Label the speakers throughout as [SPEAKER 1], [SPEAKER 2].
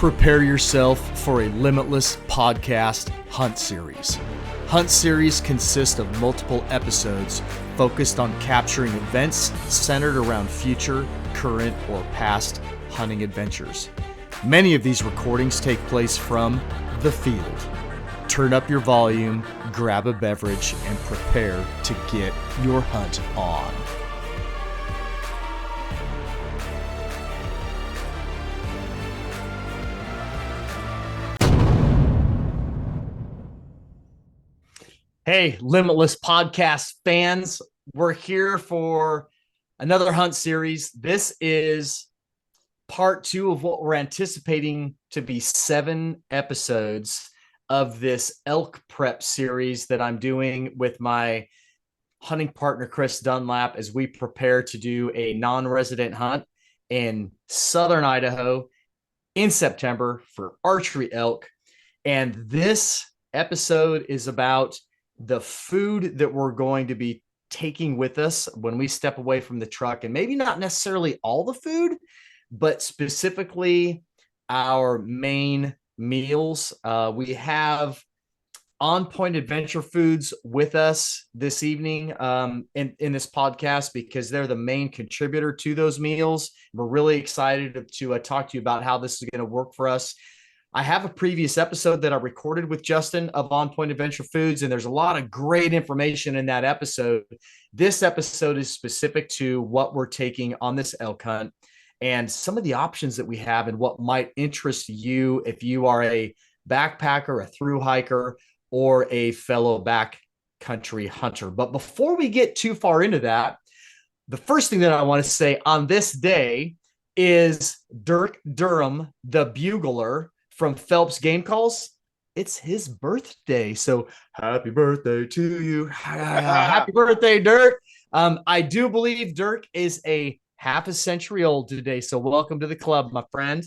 [SPEAKER 1] Prepare yourself for a limitless podcast hunt series. Hunt series consist of multiple episodes focused on capturing events centered around future, current, or past hunting adventures. Many of these recordings take place from the field. Turn up your volume, grab a beverage, and prepare to get your hunt on. Hey, Limitless podcast fans, we're here for another hunt series. This is part 2 of what we're anticipating to be 7 episodes of this elk prep series that I'm doing with my hunting partner, Chris Dunlap, as we prepare to do a non-resident hunt in southern Idaho in September for archery elk. And this episode is about the food that we're going to be taking with us when we step away from the truck, and maybe not necessarily all the food, but specifically our main meals. We have On Point Adventure Foods with us this evening in this podcast because they're the main contributor to those meals. We're really excited to talk to you about how this is going to work for us. I have a previous episode that I recorded with Justin of On Point Adventure Foods, and there's a lot of great information in that episode. This episode is specific to what we're taking on this elk hunt and some of the options that we have and what might interest you if you are a backpacker, a thru hiker, or a fellow backcountry hunter. But before we get too far into that, the first thing that I want to say on this day is Dirk Durham, the bugler from Phelps Game Calls. It's his birthday. So happy birthday to you. Happy birthday, Dirk. I do believe Dirk is a half a century old today. So welcome to the club, my friend.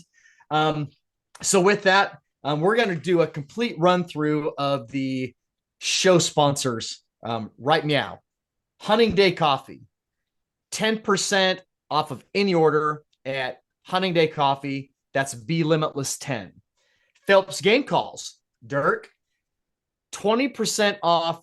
[SPEAKER 1] So with that, we're going to do a complete run through of the show sponsors right now. Hunting Day Coffee, 10% off of any order at Hunting Day Coffee. That's Be Limitless 10. Phelps Game Calls, Dirk, 20% off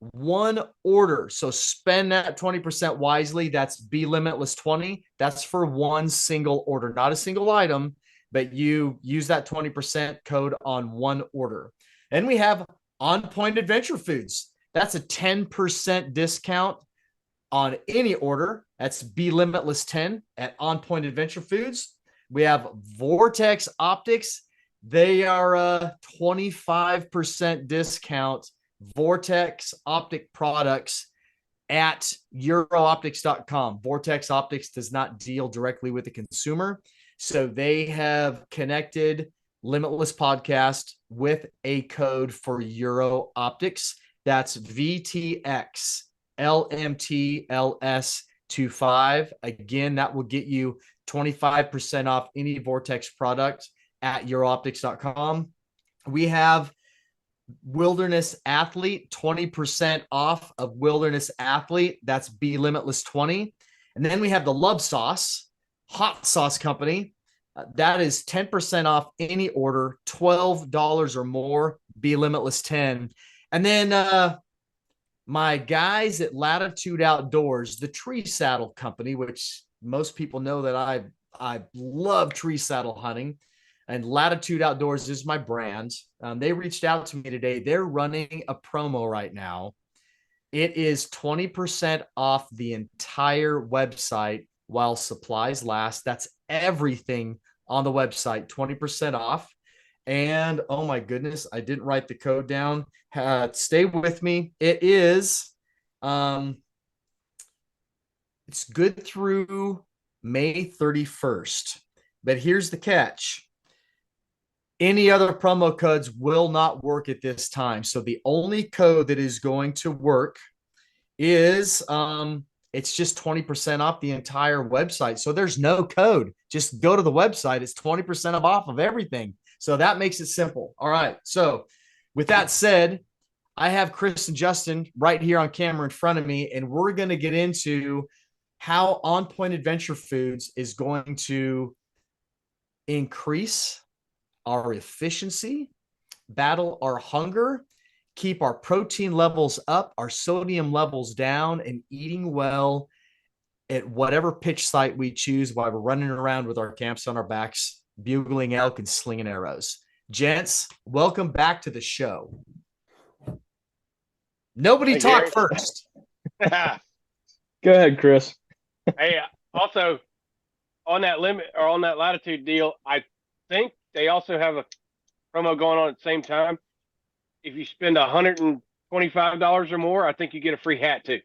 [SPEAKER 1] one order. So spend that 20% wisely. That's Be Limitless 20. That's for one single order, not a single item, but you use that 20% code on one order. And we have On Point Adventure Foods. That's a 10% discount on any order. That's Be Limitless 10 at On Point Adventure Foods. We have Vortex Optics. They are a 25% discount. Vortex Optic products at eurooptics.com. Vortex Optics does not deal directly with the consumer. So they have connected Limitless Podcast with a code for Euro Optics. That's VTX LMTLS25. Again, that will get you 25% off any Vortex product at eurooptics.com. We have Wilderness Athlete, 20% off of Wilderness Athlete. That's Be Limitless 20. And then we have the Love Sauce, hot sauce company. That is 10% off any order, $12 or more, Be Limitless 10. And then my guys at Latitude Outdoors, the tree saddle company, which most people know that I love tree saddle hunting. And Latitude Outdoors is my brand. They reached out to me today. They're running a promo right now. It is 20% off the entire website while supplies last. That's everything on the website, 20% off. And oh my goodness, I didn't write the code down. Stay with me. It is, it's good through May 31st. But here's the catch. Any other promo codes will not work at this time. So the only code that is going to work is it's just 20% off the entire website. So there's no code. Just go to the website. It's 20% off of everything. So that makes it simple. All right. So with that said, I have Chris and Justin right here on camera in front of me, and we're going to get into how On Point Adventure Foods is going to increase our efficiency, battle our hunger, keep our protein levels up, our sodium levels down, and eating well at whatever pitch site we choose while we're running around with our camps on our backs, bugling elk and slinging arrows. Gents, welcome back to the show. Nobody talk first.
[SPEAKER 2] Go ahead, Chris.
[SPEAKER 3] Hey, also on that limit or on that latitude deal, I think they also have a promo going on at the same time. If you spend $125 or more, I think you get a free hat too.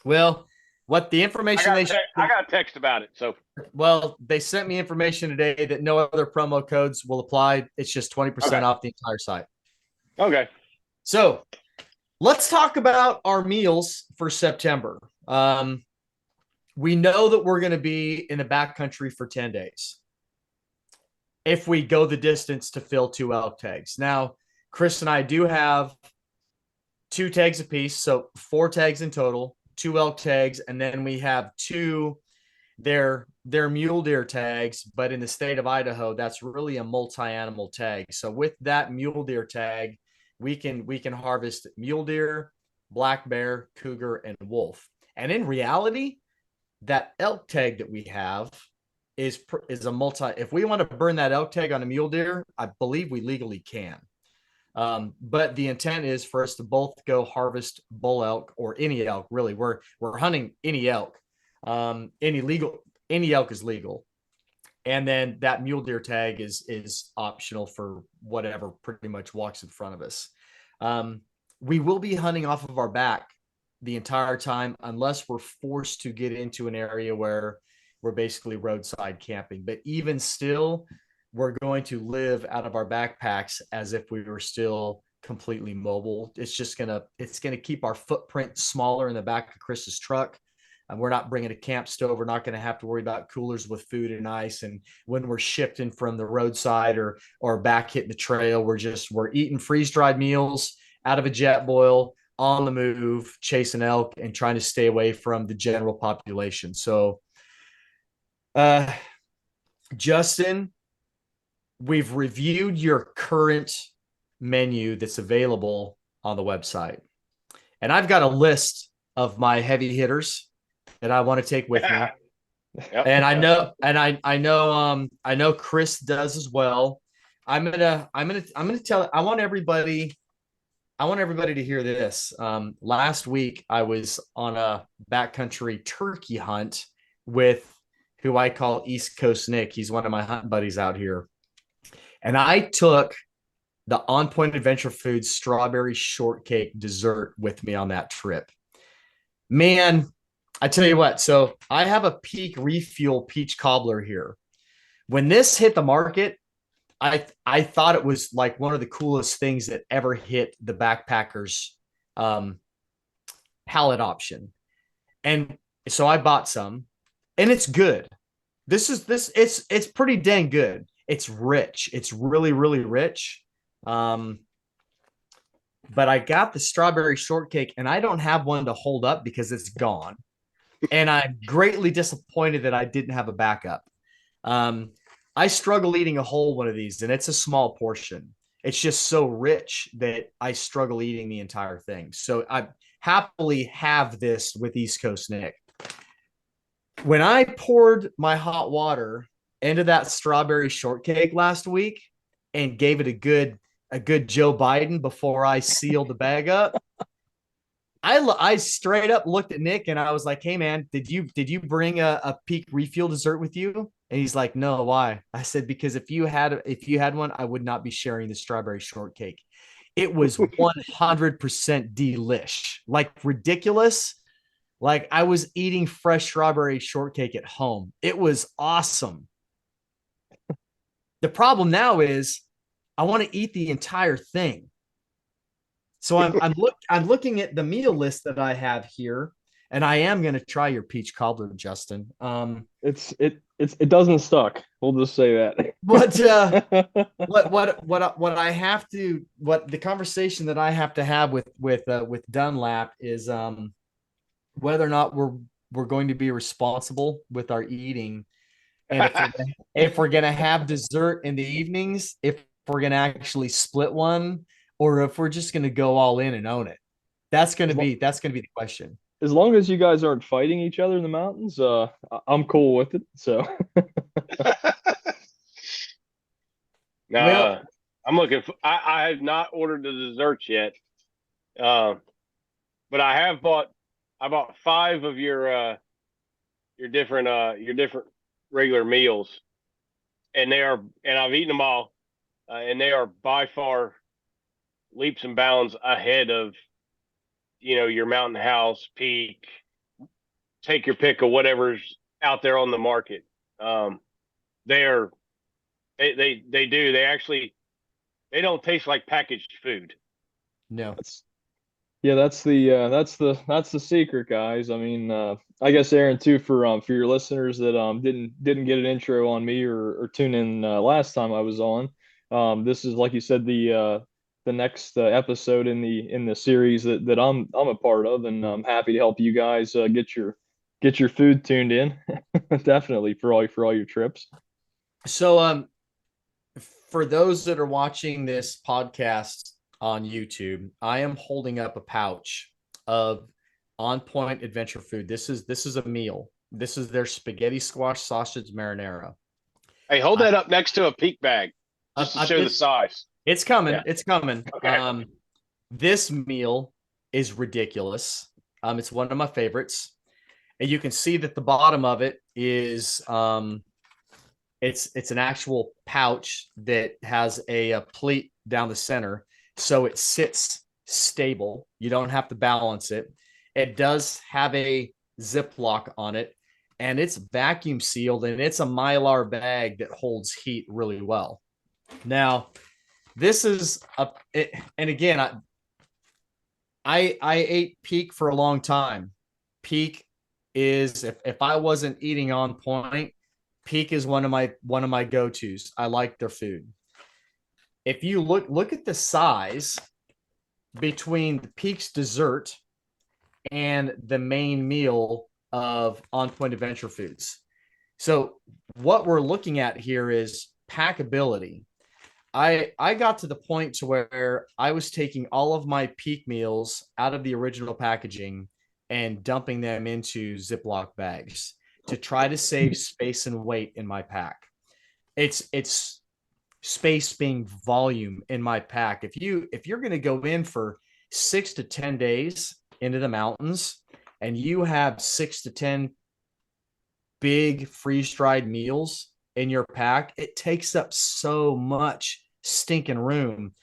[SPEAKER 1] Well, what the information
[SPEAKER 3] I got a text about it. So,
[SPEAKER 1] well, they sent me information today that no other promo codes will apply. It's just 20% off the entire site.
[SPEAKER 3] Okay.
[SPEAKER 1] So let's talk about our meals for September. We know that we're going to be in the backcountry for 10 days if we go the distance to fill 2 elk tags. Now, Chris and I do have 2 tags apiece, so 4 tags in total, 2 elk tags, and then we have 2 their mule deer tags, but in the state of Idaho, that's really a multi-animal tag. So with that mule deer tag, we can harvest mule deer, black bear, cougar, and wolf. And in reality, that elk tag that we have is a multi. If we want to burn that elk tag on a mule deer, I believe we legally can. But the intent is for us to both go harvest bull elk or any elk. Really, we're hunting any elk. Any elk is legal, and then that mule deer tag is optional for whatever pretty much walks in front of us. We will be hunting off of our back the entire time unless we're forced to get into an area where we're basically roadside camping. But even still, we're going to live out of our backpacks as if we were still completely mobile. It's gonna keep our footprint smaller in the back of Chris's truck. And we're not bringing a camp stove. We're not going to have to worry about coolers with food and ice. And when we're shifting from the roadside or back hitting the trail, we're eating freeze-dried meals out of a jet boil, on the move, chasing elk, and trying to stay away from the general population. So, Justin, we've reviewed your current menu that's available on the website. And I've got a list of my heavy hitters that I want to take with me. Yep. And I know Chris does as well. I want everybody to hear this. Last week I was on a backcountry turkey hunt with who I call East Coast Nick. He's one of my hunting buddies out here. And I took the On Point Adventure Foods strawberry shortcake dessert with me on that trip. Man, I tell you what, so I have a Peak Refuel peach cobbler here. When this hit the market, I thought it was like one of the coolest things that ever hit the backpackers pallet option. And so I bought some, and it's good. It's pretty dang good. It's rich. It's really, really rich. But I got the strawberry shortcake, and I don't have one to hold up because it's gone. And I'm greatly disappointed that I didn't have a backup. I struggle eating a whole one of these, and it's a small portion. It's just so rich that I struggle eating the entire thing. So I happily have this with East Coast Nick. When I poured my hot water into that strawberry shortcake last week and gave it a good Joe Biden before I sealed the bag up, I straight up looked at Nick and I was like, "Hey man, did you bring a Peak Refuel dessert with you?" And he's like, "No, why?" I said, "Because if you had one, I would not be sharing the strawberry shortcake." It was 100% delish, like ridiculous. Like I was eating fresh strawberry shortcake at home. It was awesome. The problem now is I want to eat the entire thing. So I'm looking at the meal list that I have here, and I am going to try your peach cobbler, Justin.
[SPEAKER 2] It doesn't suck. We'll just say that.
[SPEAKER 1] What I have to, what the conversation that I have to have with Dunlap is whether or not we're going to be responsible with our eating And if we're gonna have dessert in the evenings, if we're gonna actually split one, or if we're just gonna go all in and own it. That's gonna be the question.
[SPEAKER 2] As long as you guys aren't fighting each other in the mountains, I'm cool with it. So
[SPEAKER 3] Nah, I'm looking for. I have not ordered the desserts yet, but I have bought. I bought 5 of your different regular meals, and I've eaten them all, and they are by far leaps and bounds ahead of your Mountain House, Peak, take your pick of whatever's out there on the market. They are they do they actually they don't taste like packaged food.
[SPEAKER 1] No.
[SPEAKER 2] that's the secret, guys. I mean, I guess Aaron too, for your listeners that didn't get an intro on me or tune in last time I was on. This is, like you said, the next episode in the series that I'm a part of, and I'm happy to help you guys get your food tuned in. Definitely for all your trips.
[SPEAKER 1] So for those that are watching this podcast on YouTube, I am holding up a pouch of On Point Adventure Food. This is a meal. This is their spaghetti squash sausage marinara.
[SPEAKER 3] Hey, hold that up next to a Peak bag just to show the size.
[SPEAKER 1] It's coming.
[SPEAKER 3] Yeah.
[SPEAKER 1] It's coming.
[SPEAKER 3] Okay.
[SPEAKER 1] This meal is ridiculous. It's one of my favorites. And you can see that the bottom of it is it's an actual pouch that has a pleat down the center, so it sits stable. You don't have to balance it. It does have a Ziploc on it, and it's vacuum sealed, and it's a Mylar bag that holds heat really well. Now, this is and again, I ate Peak for a long time. Peak is, if I wasn't eating On Point, Peak is one of my go-tos. I like their food. If you look at the size between the Peak's dessert and the main meal of On Point Adventure Foods. So what we're looking at here is packability. I got to the point to where I was taking all of my Peak meals out of the original packaging and dumping them into Ziploc bags to try to save space and weight in my pack. It's space being volume in my pack. If you're going to go in for 6 to 10 days into the mountains and you have 6 to 10 big freeze-dried meals in your pack, it takes up so much stinking room.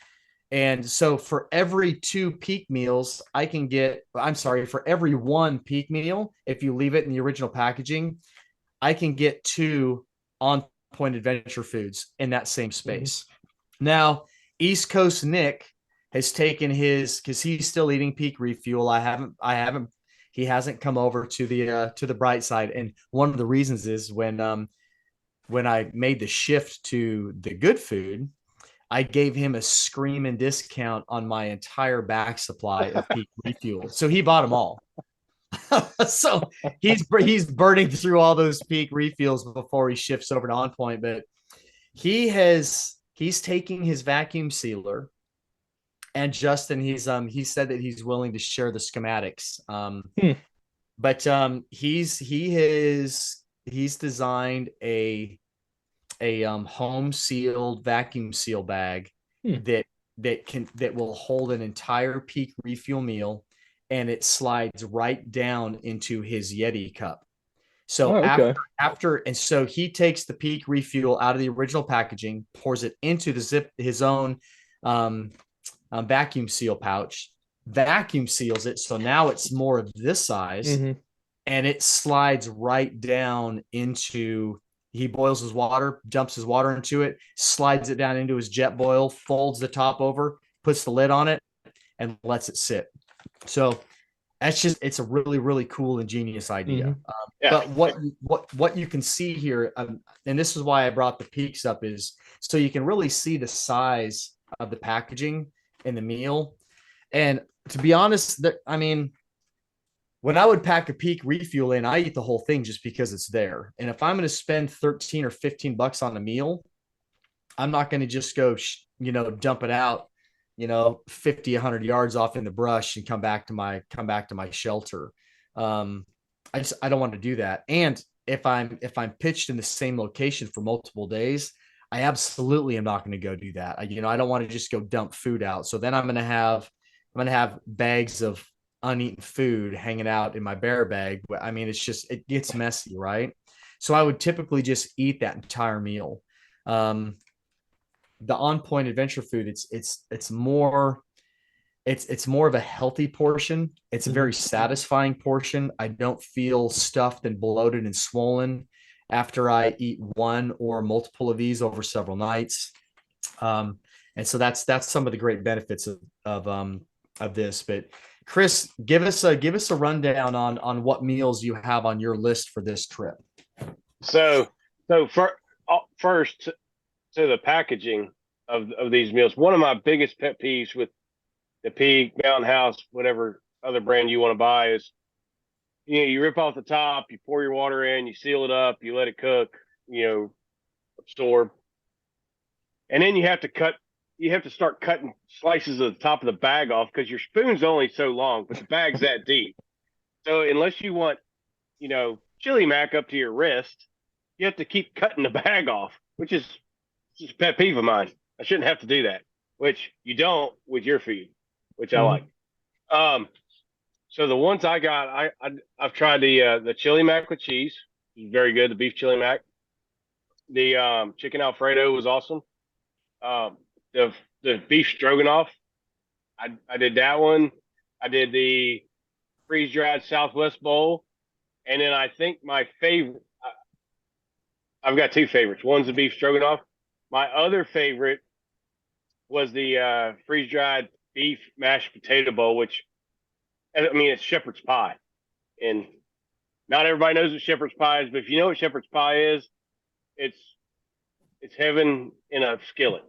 [SPEAKER 1] And so for every 2 Peak meals, for every 1 Peak meal, if you leave it in the original packaging, I can get 2 On Point Adventure Foods in that same space. Mm-hmm. Now, East Coast Nick has taken his, because he's still eating Peak Refuel. He hasn't come over to the bright side. And one of the reasons is when I made the shift to the good food, I gave him a screaming discount on my entire back supply of Peak Refuel. So he bought them all. So he's burning through all those Peak Refills before he shifts over to On Point. But he's taking his vacuum sealer, and Justin, he said that he's willing to share the schematics. But he's designed a home sealed vacuum seal bag that will hold an entire Peak Refuel meal, and it slides right down into his Yeti cup. So so he takes the Peak Refuel out of the original packaging, pours it into his own vacuum seal pouch, vacuum seals it, so now it's more of this size, and it slides right down into. He boils his water, dumps his water into it, slides it down into his jet boil, folds the top over, puts the lid on it, and lets it sit. So it's a really, really cool, ingenious idea. But what you can see here, and this is why I brought the Peaks up, is so you can really see the size of the packaging in the meal. And to be honest, when I would pack a peak refuel in, I eat the whole thing just because it's there. And if I'm going to spend 13 or 15 bucks on a meal, I'm not going to just go, dump it out, 50, 100 yards off in the brush and come back to my shelter. I don't want to do that. And if I'm pitched in the same location for multiple days, I absolutely am not going to go do that. I don't want to just go dump food out. So then I'm going to have bags of uneaten food hanging out in my bear bag. I mean, it gets messy, right? So I would typically just eat that entire meal. The On Point Adventure Food, it's more of a healthy portion. It's a very satisfying portion. I don't feel stuffed and bloated and swollen after I eat one or multiple of these over several nights. And so that's some of the great benefits of this. But Chris, give us a rundown on what meals you have on your list for this trip.
[SPEAKER 3] So first, to the packaging of these meals, one of my biggest pet peeves with the Peak, Mountain House, whatever other brand you want to buy is, you rip off the top, you pour your water in, you seal it up, you let it cook, absorb. And then you have to start cutting slices of the top of the bag off because your spoon's only so long, but the bag's that deep. So unless you want, chili mac up to your wrist, you have to keep cutting the bag off, which is just a pet peeve of mine. I shouldn't have to do that, which you don't with your food, which I like. So the ones I got, I've tried the chili mac with cheese. It's very good. The beef chili mac. The chicken Alfredo was awesome. The beef stroganoff, I did that one. I did the freeze dried Southwest bowl, and then I think my favorite. I've got two favorites. One's the beef stroganoff. My other favorite was the freeze dried beef mashed potato bowl, which, I mean, it's shepherd's pie. And not everybody knows what shepherd's pie is, but if you know what shepherd's pie is, it's heaven in a skillet.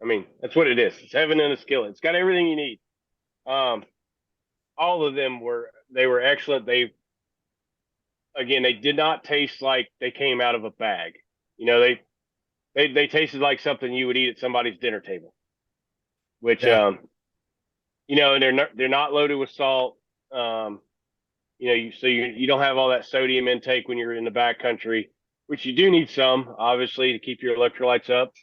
[SPEAKER 3] I mean, that's what it is. It's heaven in a skillet. It's got everything you need. All of them were excellent. They did not taste like they came out of a bag. They tasted like something you would eat at somebody's dinner table, which, and they're not loaded with salt. So you don't have all that sodium intake when you're in the backcountry, which you do need some, obviously, to keep your electrolytes up.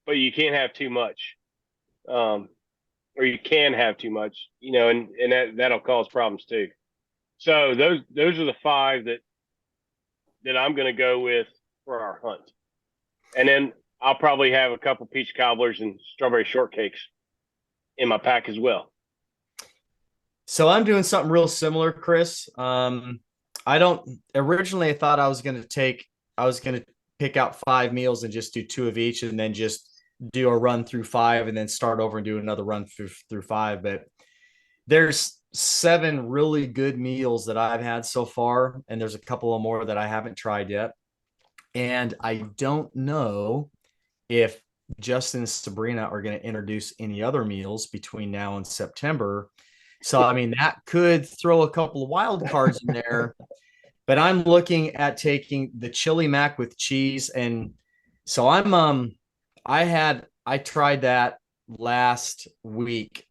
[SPEAKER 3] But you can't have too much, or you can have too much, and that'll cause problems too. So those are the five that I'm going to go with for our hunt. And then I'll probably have a couple peach cobblers and strawberry shortcakes in my pack as well.
[SPEAKER 1] So I'm doing something real similar, Chris. I thought I was going to pick out 5 meals and just do 2 of each and then just do a run through 5 and then start over and do another run through 5. But there's 7 really good meals that I've had so far. And there's a couple of more that I haven't tried yet. And I don't know if Justin and Sabrina are going to introduce any other meals between now and September. So, I mean, that could throw a couple of wild cards in there, but I'm looking at taking the chili mac with cheese. And so I tried that last week,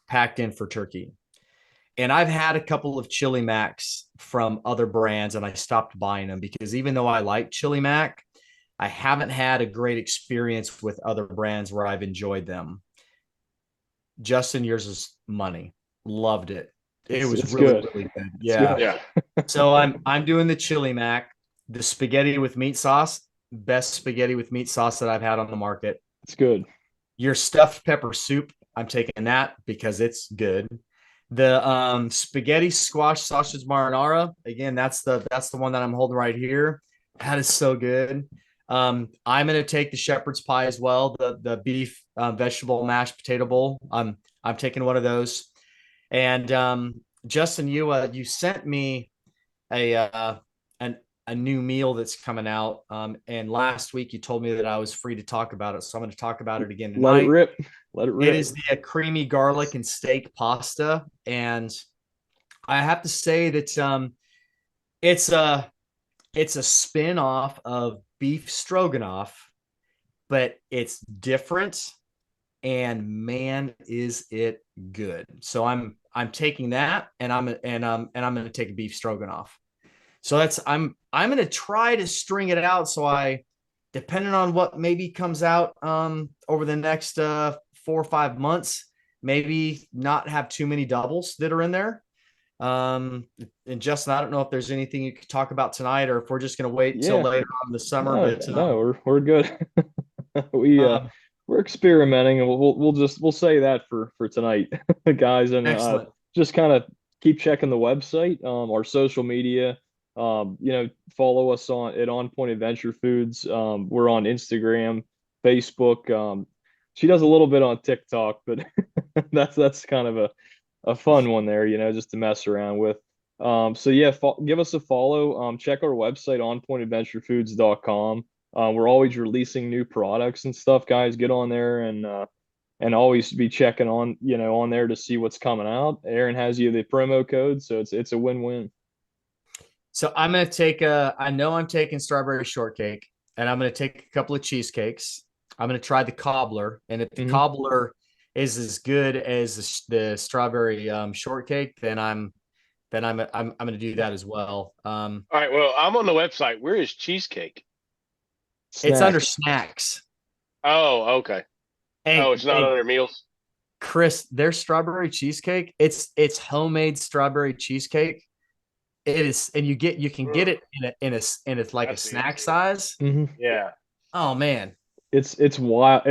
[SPEAKER 1] packed in for turkey. And I've had a couple of chili macs from other brands and I stopped buying them because even though I like chili mac, I haven't had a great experience with other brands where I've enjoyed them. Justin, yours is money. Loved it. It was really, really good. Yeah.
[SPEAKER 3] Yeah.
[SPEAKER 1] So I'm doing the chili mac, the spaghetti with meat sauce, best spaghetti with meat sauce that I've had on the market.
[SPEAKER 2] It's good.
[SPEAKER 1] Your stuffed pepper soup, I'm taking that because it's good. The spaghetti squash sausage marinara, again, that's the one that I'm holding right here. That is so good. I'm going to take the shepherd's pie as well, the beef vegetable mashed potato bowl. I'm taking one of those. And Justin, you sent me a new meal that's coming out. And last week you told me that I was free to talk about it, so I'm going to talk about it again tonight.
[SPEAKER 2] Let it rip.
[SPEAKER 1] It is the creamy garlic and steak pasta, and I have to say that it's a it's a spin-off of beef stroganoff, but it's different, and man, is it good. So I'm taking that, and I'm going to take a beef stroganoff. So I'm going to try to string it out. So depending on what maybe comes out over the next 4 or 5 months, maybe not have too many doubles that are in there. And Justin, I don't know if there's anything you could talk about tonight, or if we're just going to wait till
[SPEAKER 2] Yeah.
[SPEAKER 1] later on in the summer.
[SPEAKER 2] No,
[SPEAKER 1] But
[SPEAKER 2] no, we're good. We
[SPEAKER 1] um,
[SPEAKER 2] we're experimenting, and we'll say that for tonight, guys, and
[SPEAKER 1] excellent.
[SPEAKER 2] just kind of keep checking the website, our social media. Follow us on Point Adventure Foods. We're on Instagram, Facebook. She does a little bit on TikTok, but that's kind of a fun one there, just to mess around with. So yeah, give us a follow. Check our website on pointadventurefoods.com. We're always releasing new products and stuff, guys. Get on there and always be checking on there to see what's coming out. Aaron has you the promo code, so it's a win-win.
[SPEAKER 1] So I'm going to I know I'm taking strawberry shortcake, and I'm going to take a couple of cheesecakes. I'm going to try the cobbler. And if the cobbler is as good as the strawberry shortcake, then I'm going to do that as well.
[SPEAKER 3] All right. Well, I'm on the website. Where is cheesecake?
[SPEAKER 1] It's under snacks.
[SPEAKER 3] Oh, okay.
[SPEAKER 1] Hey,
[SPEAKER 3] it's not under meals.
[SPEAKER 1] Chris, their strawberry cheesecake, it's homemade strawberry cheesecake. It is, and you can get it in a like a snack size.
[SPEAKER 3] Yeah.
[SPEAKER 1] Oh man,
[SPEAKER 2] it's wild.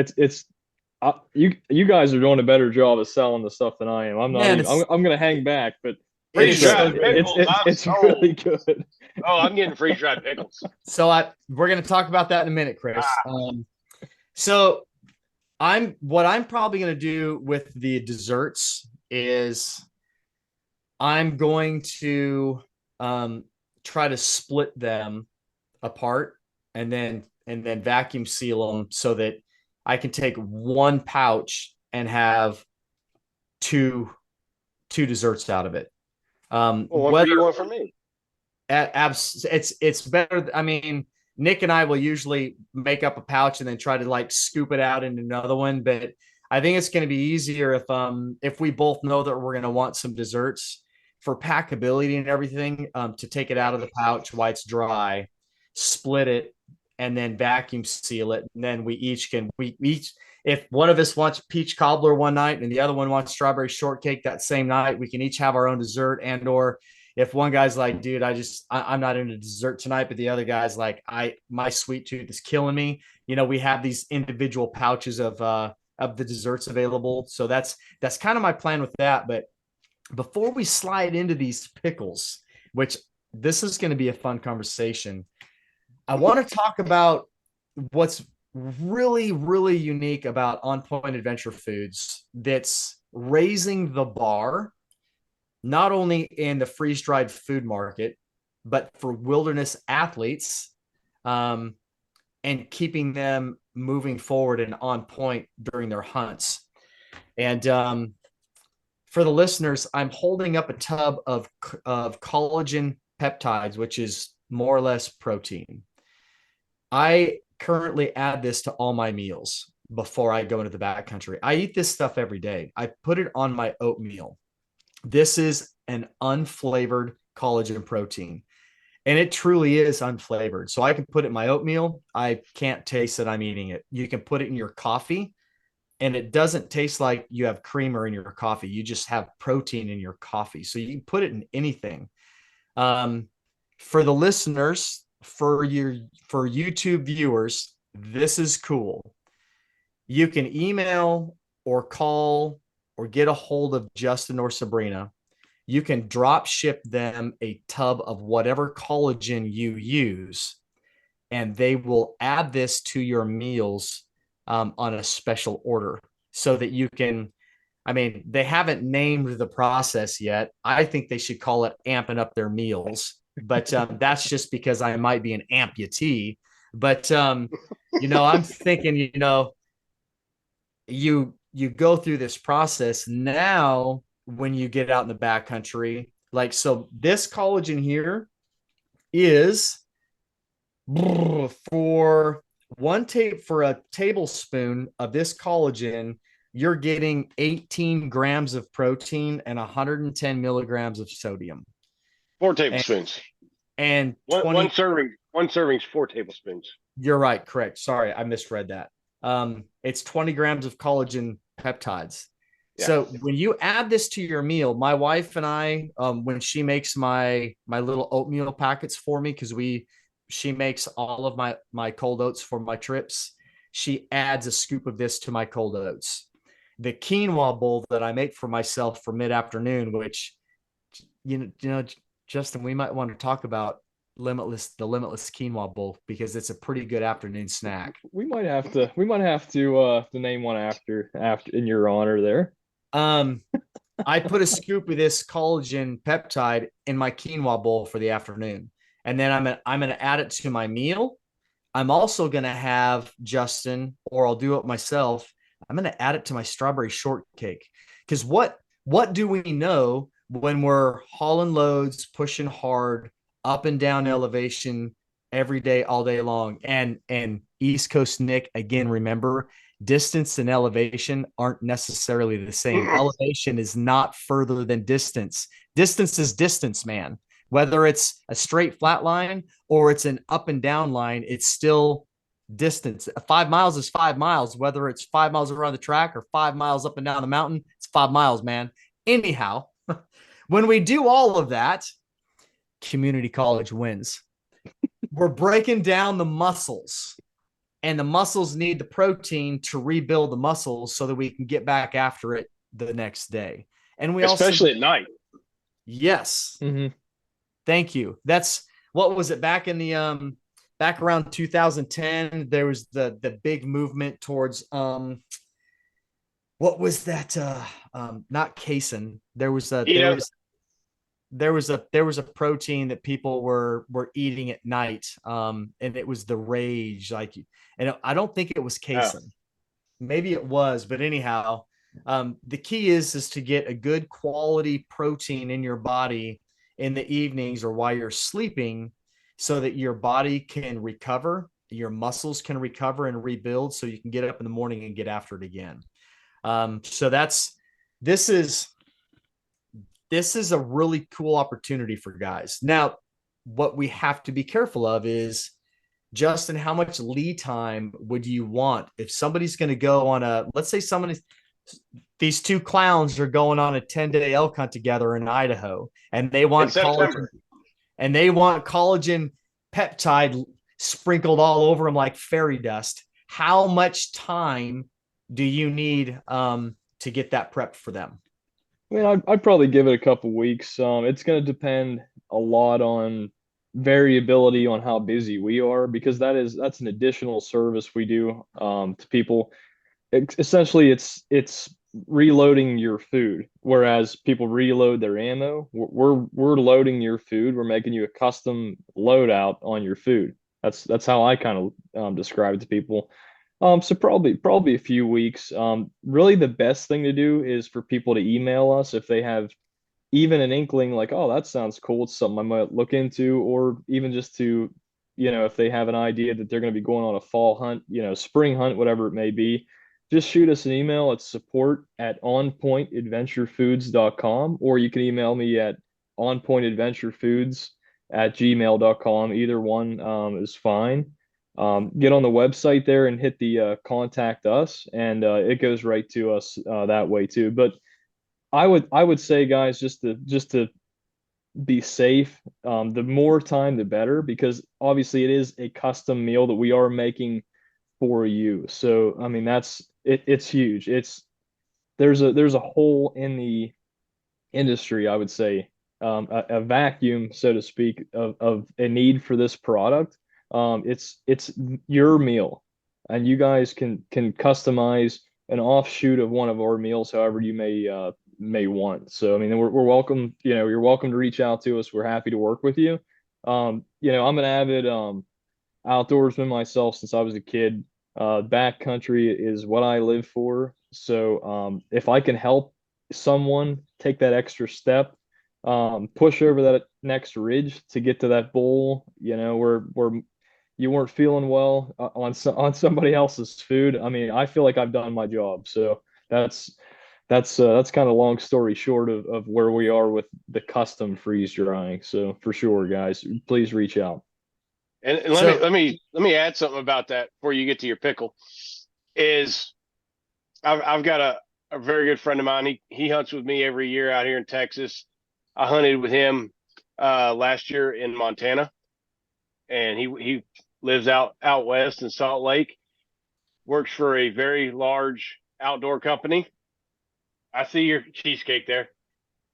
[SPEAKER 2] You guys are doing a better job of selling the stuff than I am. I'm not.
[SPEAKER 1] Man,
[SPEAKER 2] I'm gonna hang back, but
[SPEAKER 3] it's
[SPEAKER 2] really good.
[SPEAKER 3] Oh, I'm getting freeze dried pickles.
[SPEAKER 1] So we're gonna talk about that in a minute, Chris. So what I'm probably gonna do with the desserts is I'm going to try to split them apart and then vacuum seal them so that I can take one pouch and have two desserts out of it.
[SPEAKER 3] What do you want from me?
[SPEAKER 1] It's better. I mean, Nick and I will usually make up a pouch and then try to like scoop it out into another one, but I think it's going to be easier if we both know that we're going to want some desserts for packability and everything, to take it out of the pouch while it's dry, split it, and then vacuum seal it. And then we each, if one of us wants peach cobbler one night and the other one wants strawberry shortcake that same night, we can each have our own dessert. And or if one guy's like, dude, I'm not into dessert tonight, but the other guy's like, my sweet tooth is killing me. We have these individual pouches of the desserts available. So that's kind of my plan with that. But before we slide into these pickles, which this is going to be a fun conversation, I want to talk about what's really, really unique about On Point Adventure Foods that's raising the bar, not only in the freeze-dried food market, but for wilderness athletes, and keeping them moving forward and on point during their hunts. And for the listeners, I'm holding up a tub of collagen peptides, which is more or less protein. I currently add this to all my meals before I go into the backcountry. I eat this stuff every day. I put it on my oatmeal. This is an unflavored collagen protein, and it truly is unflavored. So I can put it in my oatmeal. I can't taste that I'm eating it. You can put it in your coffee, and it doesn't taste like you have creamer in your coffee. You just have protein in your coffee. So you can put it in anything. For the listeners, for YouTube viewers, this is cool. You can email or call or get a hold of Justin or Sabrina. You can drop ship them a tub of whatever collagen you use, and they will add this to your meals on a special order so that you can, I mean, they haven't named the process yet. I think they should call it amping up their meals, but that's just because I might be an amputee. But, I'm thinking, you go through this process now when you get out in the backcountry, Like, so this collagen here is for for a tablespoon of this collagen, you're getting 18 grams of protein and 110 milligrams of sodium.
[SPEAKER 3] 4
[SPEAKER 1] And,
[SPEAKER 3] tablespoons.
[SPEAKER 1] and
[SPEAKER 3] One
[SPEAKER 1] 20,
[SPEAKER 3] serving. One serving's 4 tablespoons.
[SPEAKER 1] you're right, correct. Sorry, I misread that. It's 20 grams of collagen peptides.
[SPEAKER 3] Yeah.
[SPEAKER 1] So when you add this to your meal, my wife and I, when she makes my little oatmeal packets for me, because she makes all of my cold oats for my trips, she adds a scoop of this to my cold oats. The quinoa bowl that I make for myself for mid afternoon, which Justin, we might want to talk about the limitless quinoa bowl, because it's a pretty good afternoon snack.
[SPEAKER 2] We might have to name one after in your honor there.
[SPEAKER 1] I put a scoop of this collagen peptide in my quinoa bowl for the afternoon, and then I'm gonna add it to my meal. I'm also gonna have, Justin, or I'll do it myself, I'm gonna add it to my strawberry shortcake. Because what do we know when we're hauling loads, pushing hard, up and down elevation every day, all day long? And East Coast Nick, again, remember, distance and elevation aren't necessarily the same. Elevation is not further than distance. Distance is distance, man. Whether it's a straight flat line or it's an up and down line, it's still distance. 5 miles is 5 miles, whether it's 5 miles around the track or 5 miles up and down the mountain, it's 5 miles, man. Anyhow, when we do all of that, community college wins. We're breaking down the muscles, and the muscles need the protein to rebuild the muscles so that we can get back after it the next day. And we
[SPEAKER 3] especially at night.
[SPEAKER 1] Yes.
[SPEAKER 2] Mm-hmm.
[SPEAKER 1] Thank you. That's what was it back in the back around 2010, there was the big movement towards what was that not casein. There was a protein that people were eating at night, and it was the rage, like, and I don't think it was casein. Maybe it was, but anyhow, the key is to get a good quality protein in your body in the evenings or while you're sleeping, so that your body can recover, your muscles can recover and rebuild, so you can get up in the morning and get after it again. So this is a really cool opportunity for guys. Now, what we have to be careful of is, Justin, how much lead time would you want if somebody's going to go on let's say these two clowns are going on a 10-day elk hunt together in Idaho, and they want collagen peptide sprinkled all over them like fairy dust. How much time do you need to get that prepped for them?
[SPEAKER 2] I mean, I'd probably give it a couple weeks. It's going to depend a lot on variability on how busy we are, because that's an additional service we do to people. Essentially, it's reloading your food, whereas people reload their ammo. We're loading your food. We're making you a custom loadout on your food. That's how I kind of describe it to people. So probably a few weeks. Really, the best thing to do is for people to email us if they have even an inkling, like, oh, that sounds cool, it's something I might look into, or even just to, if they have an idea that they're going to be going on a fall hunt, spring hunt, whatever it may be, just shoot us an email at support@onpointadventurefoods.com, or you can email me at onpointadventurefoods@gmail.com. Either one is fine. Get on the website there and hit the contact us, and it goes right to us that way too. But I would say, guys, just to be safe, the more time the better, because obviously it is a custom meal that we are making for you. So I mean, it's huge. There's a hole in the industry, I would say, a vacuum, so to speak, of a need for this product. It's your meal, and you guys can customize an offshoot of one of our meals however you may want. So I mean, we're welcome. You're welcome to reach out to us. We're happy to work with you. I'm an avid outdoorsman myself since I was a kid. Backcountry is what I live for. So if I can help someone take that extra step, push over that next ridge to get to that bowl, where you weren't feeling well on somebody else's food. I mean, I feel like I've done my job. So that's that's kind of long story short of where we are with the custom freeze drying. So for sure, guys, please reach out.
[SPEAKER 3] And let me add something about that before you get to your pickle. Is I've got a very good friend of mine. He hunts with me every year out here in Texas. I hunted with him last year in Montana, and he lives out west in Salt Lake. Works for a very large outdoor company. I see your cheesecake there.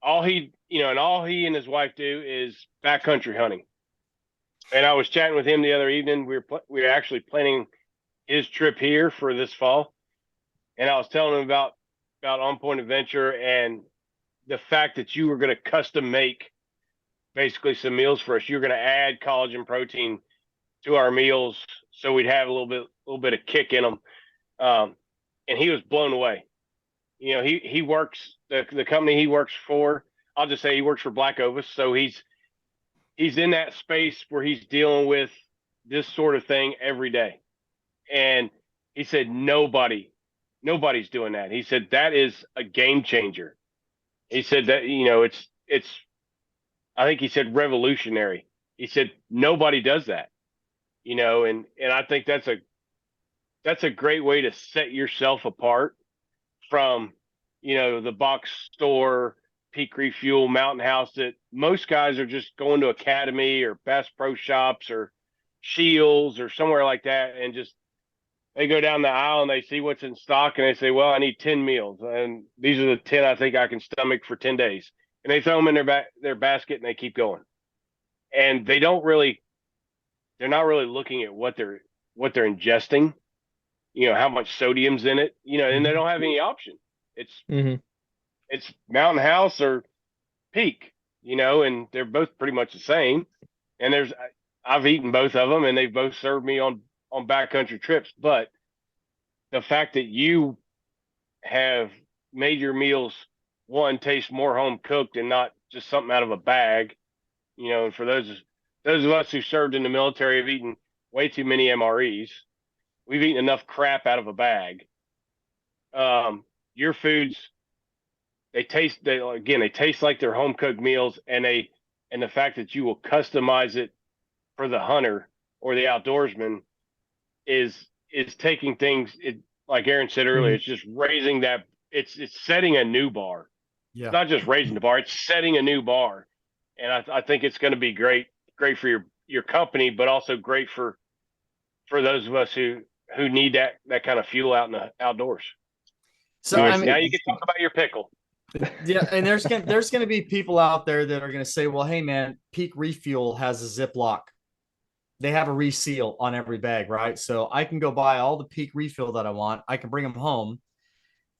[SPEAKER 3] All he and his wife do is backcountry hunting. And I was chatting with him the other evening. We were actually planning his trip here for this fall, and I was telling him about On Point Adventure and the fact that you were going to custom make basically some meals for us. You're going to add collagen protein to our meals so we'd have a little bit of kick in them. And he was blown away. He works the company he works for. I'll just say he works for Black Ovis, so he's in that space where he's dealing with this sort of thing every day. And he said nobody's doing that. He said that is a game changer. He said that it's I think he said revolutionary. He said nobody does that. And I think that's a great way to set yourself apart from the box store, Peak Refuel, Mountain House, that most guys are just going to Academy or Bass Pro Shops or Shields or somewhere like that, and just they go down the aisle and they see what's in stock and they say, well, I need 10 meals, and these are the 10 I think I can stomach for 10 days, and they throw them in their basket and they keep going, and they're not really looking at what they're ingesting, how much sodium's in it, and they don't have any option. It's Mountain House or Peak, and they're both pretty much the same. And I've eaten both of them, and they've both served me on backcountry trips. But the fact that you have made your meals, one, taste more home cooked and not just something out of a bag, and for those of us who served in the military have eaten way too many MREs. We've eaten enough crap out of a bag. Your foods, they taste like they're home cooked meals, and the fact that you will customize it for the hunter or the outdoorsman is taking things. Like Aaron said earlier, it's just raising that. It's setting a new bar.
[SPEAKER 1] Yeah.
[SPEAKER 3] It's not just raising the bar; it's setting a new bar, and I think it's going to be great for your company, but also great for those of us who need that kind of fuel out in the outdoors.
[SPEAKER 1] So
[SPEAKER 3] now you can talk about your pickle.
[SPEAKER 1] Yeah, and there's going to be people out there that are going to say, well, hey man, Peak Refuel has a Ziploc. They have a reseal on every bag, right? So I can go buy all the Peak Refuel that I want. I can bring them home,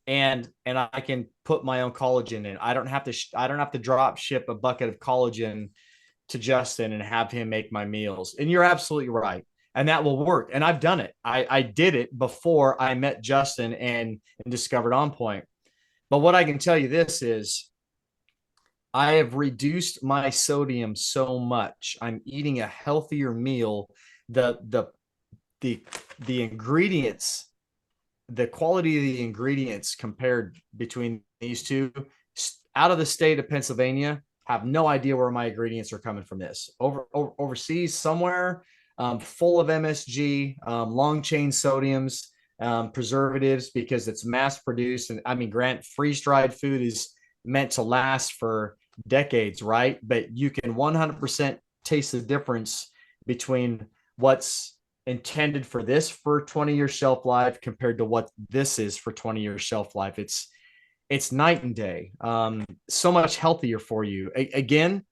[SPEAKER 1] and I can put my own collagen in. I don't have to drop ship a bucket of collagen to Justin and have him make my meals. And you're absolutely right. And that will work. And I've done it. I did it before I met Justin and discovered On Point. But what I can tell you this is I have reduced my sodium so much. I'm eating a healthier meal. The ingredients, the quality of the ingredients compared between these two, out of the state of Pennsylvania, have no idea where my ingredients are coming from. This overseas somewhere, full of MSG, long chain sodiums, preservatives, because it's mass produced. And I mean, freeze dried food is meant to last for decades, right? But you can 100% taste the difference between what's intended for this for 20-year shelf life compared to what this is for 20-year shelf life. It's night and day. So much healthier for you. Again,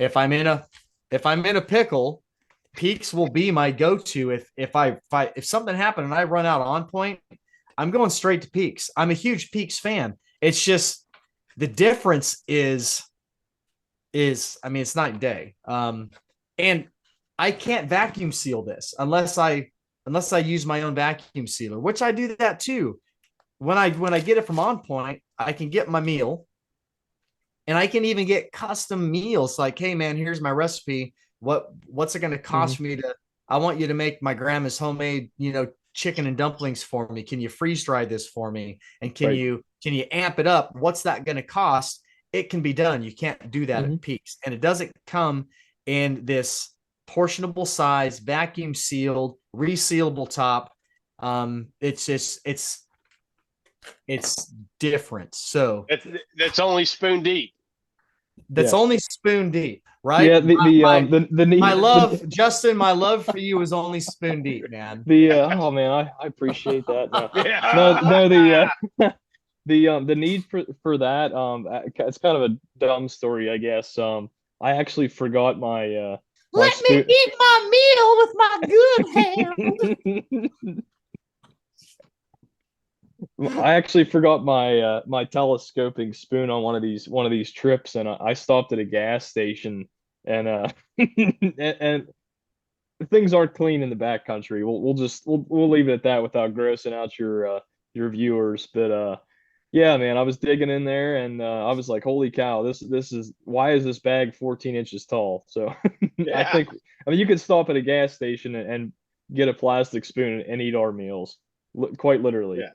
[SPEAKER 1] if I'm in a pickle, Peaks will be my go-to. If something happened and I run out On Point, I'm going straight to Peaks. I'm a huge Peaks fan. It's just the difference is I mean, it's night and day. And I can't vacuum seal this unless I use my own vacuum sealer, which I do that too. When I get it from On Point, I can get my meal And I can even get custom meals like, hey man, here's my recipe. What's it going to cost me to, I want you to make my grandma's homemade, chicken and dumplings for me. Can you freeze dry this for me? And can you amp it up? What's that going to cost? It can be done. You can't do that at Peaks. And it doesn't come in this portionable size, vacuum sealed, resealable top. It's different. So
[SPEAKER 3] that's only spoon deep.
[SPEAKER 1] That's only spoon deep, right?
[SPEAKER 2] Yeah,
[SPEAKER 1] my love, Justin, my love for you is only spoon deep, man.
[SPEAKER 2] Oh man, I appreciate that. The need for that, it's kind of a dumb story, I guess. I actually forgot my
[SPEAKER 1] let me eat my meal with my good hand.
[SPEAKER 2] I actually forgot my my telescoping spoon on one of these trips, and I stopped at a gas station, and and things aren't clean in the backcountry. We'll leave it at that without grossing out your viewers. But yeah, man, I was digging in there, and I was like, holy cow, this is, why is this bag 14 inches tall? So I mean, you could stop at a gas station and get a plastic spoon and eat our meals, quite literally.
[SPEAKER 3] Yeah.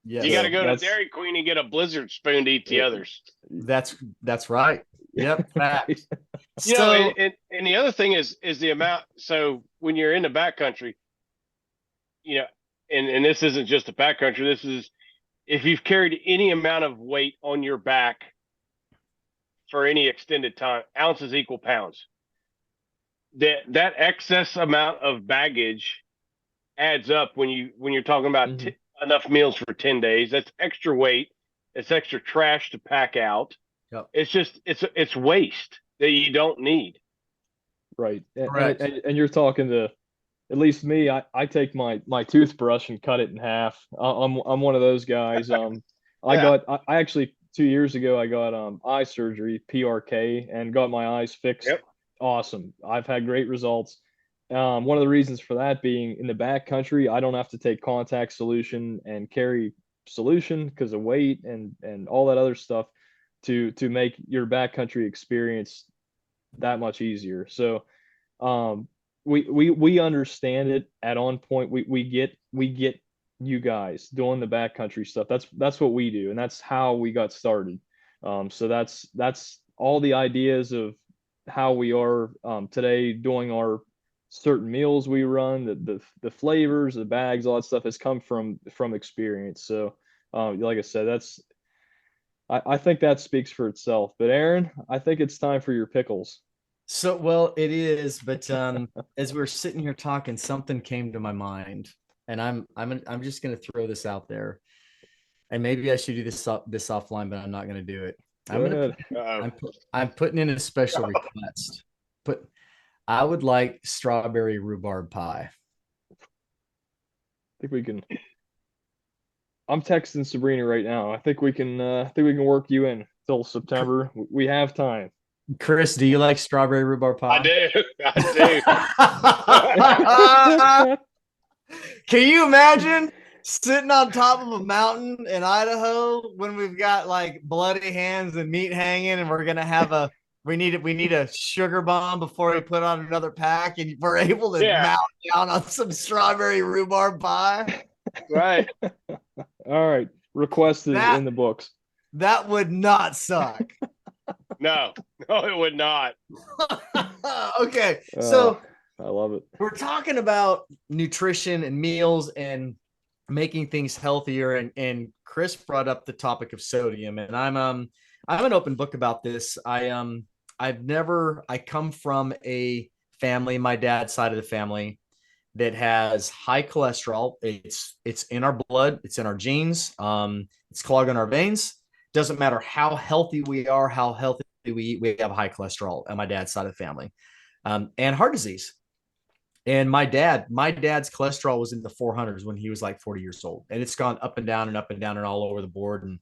[SPEAKER 3] Yes. You got to go to Dairy Queen and get a Blizzard spoon to eat the others.
[SPEAKER 1] That's right. Yep.
[SPEAKER 3] And the other thing is the amount. So when you're in the backcountry, and this isn't just the backcountry. This is if you've carried any amount of weight on your back for any extended time, ounces equal pounds. That excess amount of baggage adds up when you're talking about enough meals for 10 days. That's extra weight. It's extra trash to pack out.
[SPEAKER 1] Yep.
[SPEAKER 3] It's just, it's waste that you don't need.
[SPEAKER 2] Right. And you're talking to, at least me, I take my toothbrush and cut it in half. I'm one of those guys. I actually 2 years ago, I got eye surgery, PRK, and got my eyes fixed.
[SPEAKER 3] Yep.
[SPEAKER 2] Awesome. I've had great results. One of the reasons for that being, in the backcountry, I don't have to take contact solution and carry solution because of weight and all that other stuff to make your backcountry experience that much easier. So we understand it at On Point. We get you guys doing the backcountry stuff. That's what we do, and that's how we got started. So that's all the ideas of how we are today doing our certain meals we run, the flavors, the bags, all that stuff has come from experience. So like I said, I think that speaks for itself. But Aaron, I think it's time for your pickles.
[SPEAKER 1] So, well, it is, but as we're sitting here talking, something came to my mind, and I'm just going to throw this out there, and maybe I should do this offline, but I'm not going to do it. I'm putting in a special request. I would like strawberry rhubarb pie.
[SPEAKER 2] I think we can. I'm texting Sabrina right now. I think we can work you in till September. We have time.
[SPEAKER 1] Chris, do you like strawberry rhubarb pie?
[SPEAKER 3] I
[SPEAKER 1] do. Can you imagine sitting on top of a mountain in Idaho when we've got like bloody hands and meat hanging, and we're gonna have we need a sugar bomb before we put on another pack, and we're able to mount down on some strawberry rhubarb pie.
[SPEAKER 3] Right.
[SPEAKER 2] All right. Request is in the books.
[SPEAKER 1] That would not suck.
[SPEAKER 3] No, it would not.
[SPEAKER 1] Okay. So
[SPEAKER 2] I love it.
[SPEAKER 1] We're talking about nutrition and meals and making things healthier. And Chris brought up the topic of sodium, and I'm an open book about this. I come from a family, my dad's side of the family, that has high cholesterol. It's in our blood. It's in our genes. It's clogging our veins. Doesn't matter how healthy we are, how healthy we eat, we have high cholesterol on my dad's side of the family, and heart disease. And my dad's cholesterol was in the 400s when he was like 40 years old, and it's gone up and down and up and down and all over the board. And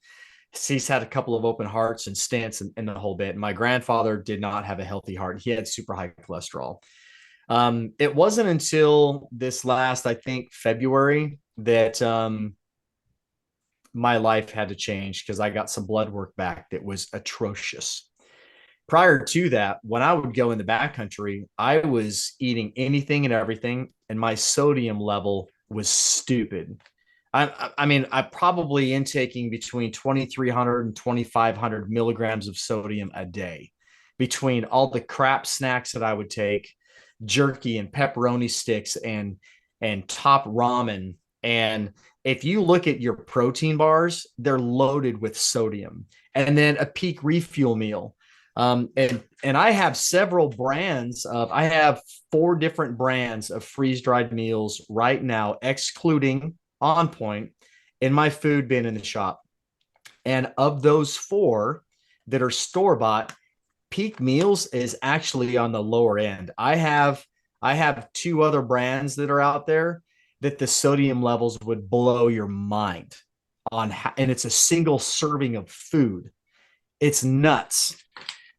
[SPEAKER 1] he's had a couple of open hearts and stents and the whole bit. And my grandfather did not have a healthy heart. He had super high cholesterol. It wasn't until this last, I think, February that my life had to change, because I got some blood work back that was atrocious. prior to that, when I would go in the backcountry, I was eating anything and everything, and my sodium level was stupid. I mean, I probably intaking between 2,300 and 2,500 milligrams of sodium a day between all the crap snacks that I would take, jerky and pepperoni sticks and top ramen. And if you look at your protein bars, they're loaded with sodium. And then a peak refuel meal. And I have several brands of, I have 4 different brands of freeze dried meals right now, excluding On Point, in my food bin in the shop. And of those 4 that are store bought, Peak Meals is actually on the lower end. I have 2 other brands that are out there that the sodium levels would blow your mind on, and it's a single serving of food. It's nuts.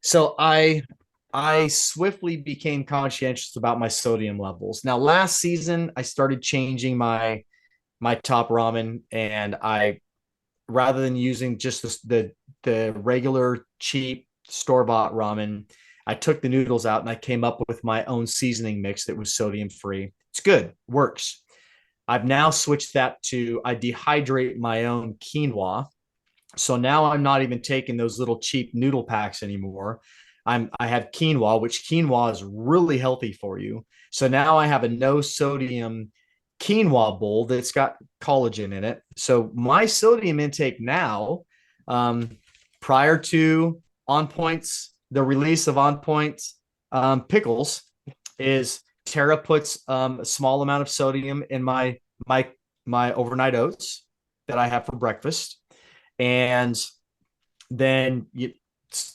[SPEAKER 1] So I swiftly became conscientious about my sodium levels. Now, last season, I started changing my top ramen, and I, rather than using just the regular cheap store-bought ramen, I took the noodles out and I came up with my own seasoning mix that was sodium free. It's good, works. I've now switched that to, I dehydrate my own quinoa. So now I'm not even taking those little cheap noodle packs anymore. I have quinoa, which quinoa is really healthy for you. So now I have a no sodium quinoa bowl that's got collagen in it. So my sodium intake now, prior to On Point's, the release of On Point's pickles, is Tara puts a small amount of sodium in my overnight oats that I have for breakfast. And then a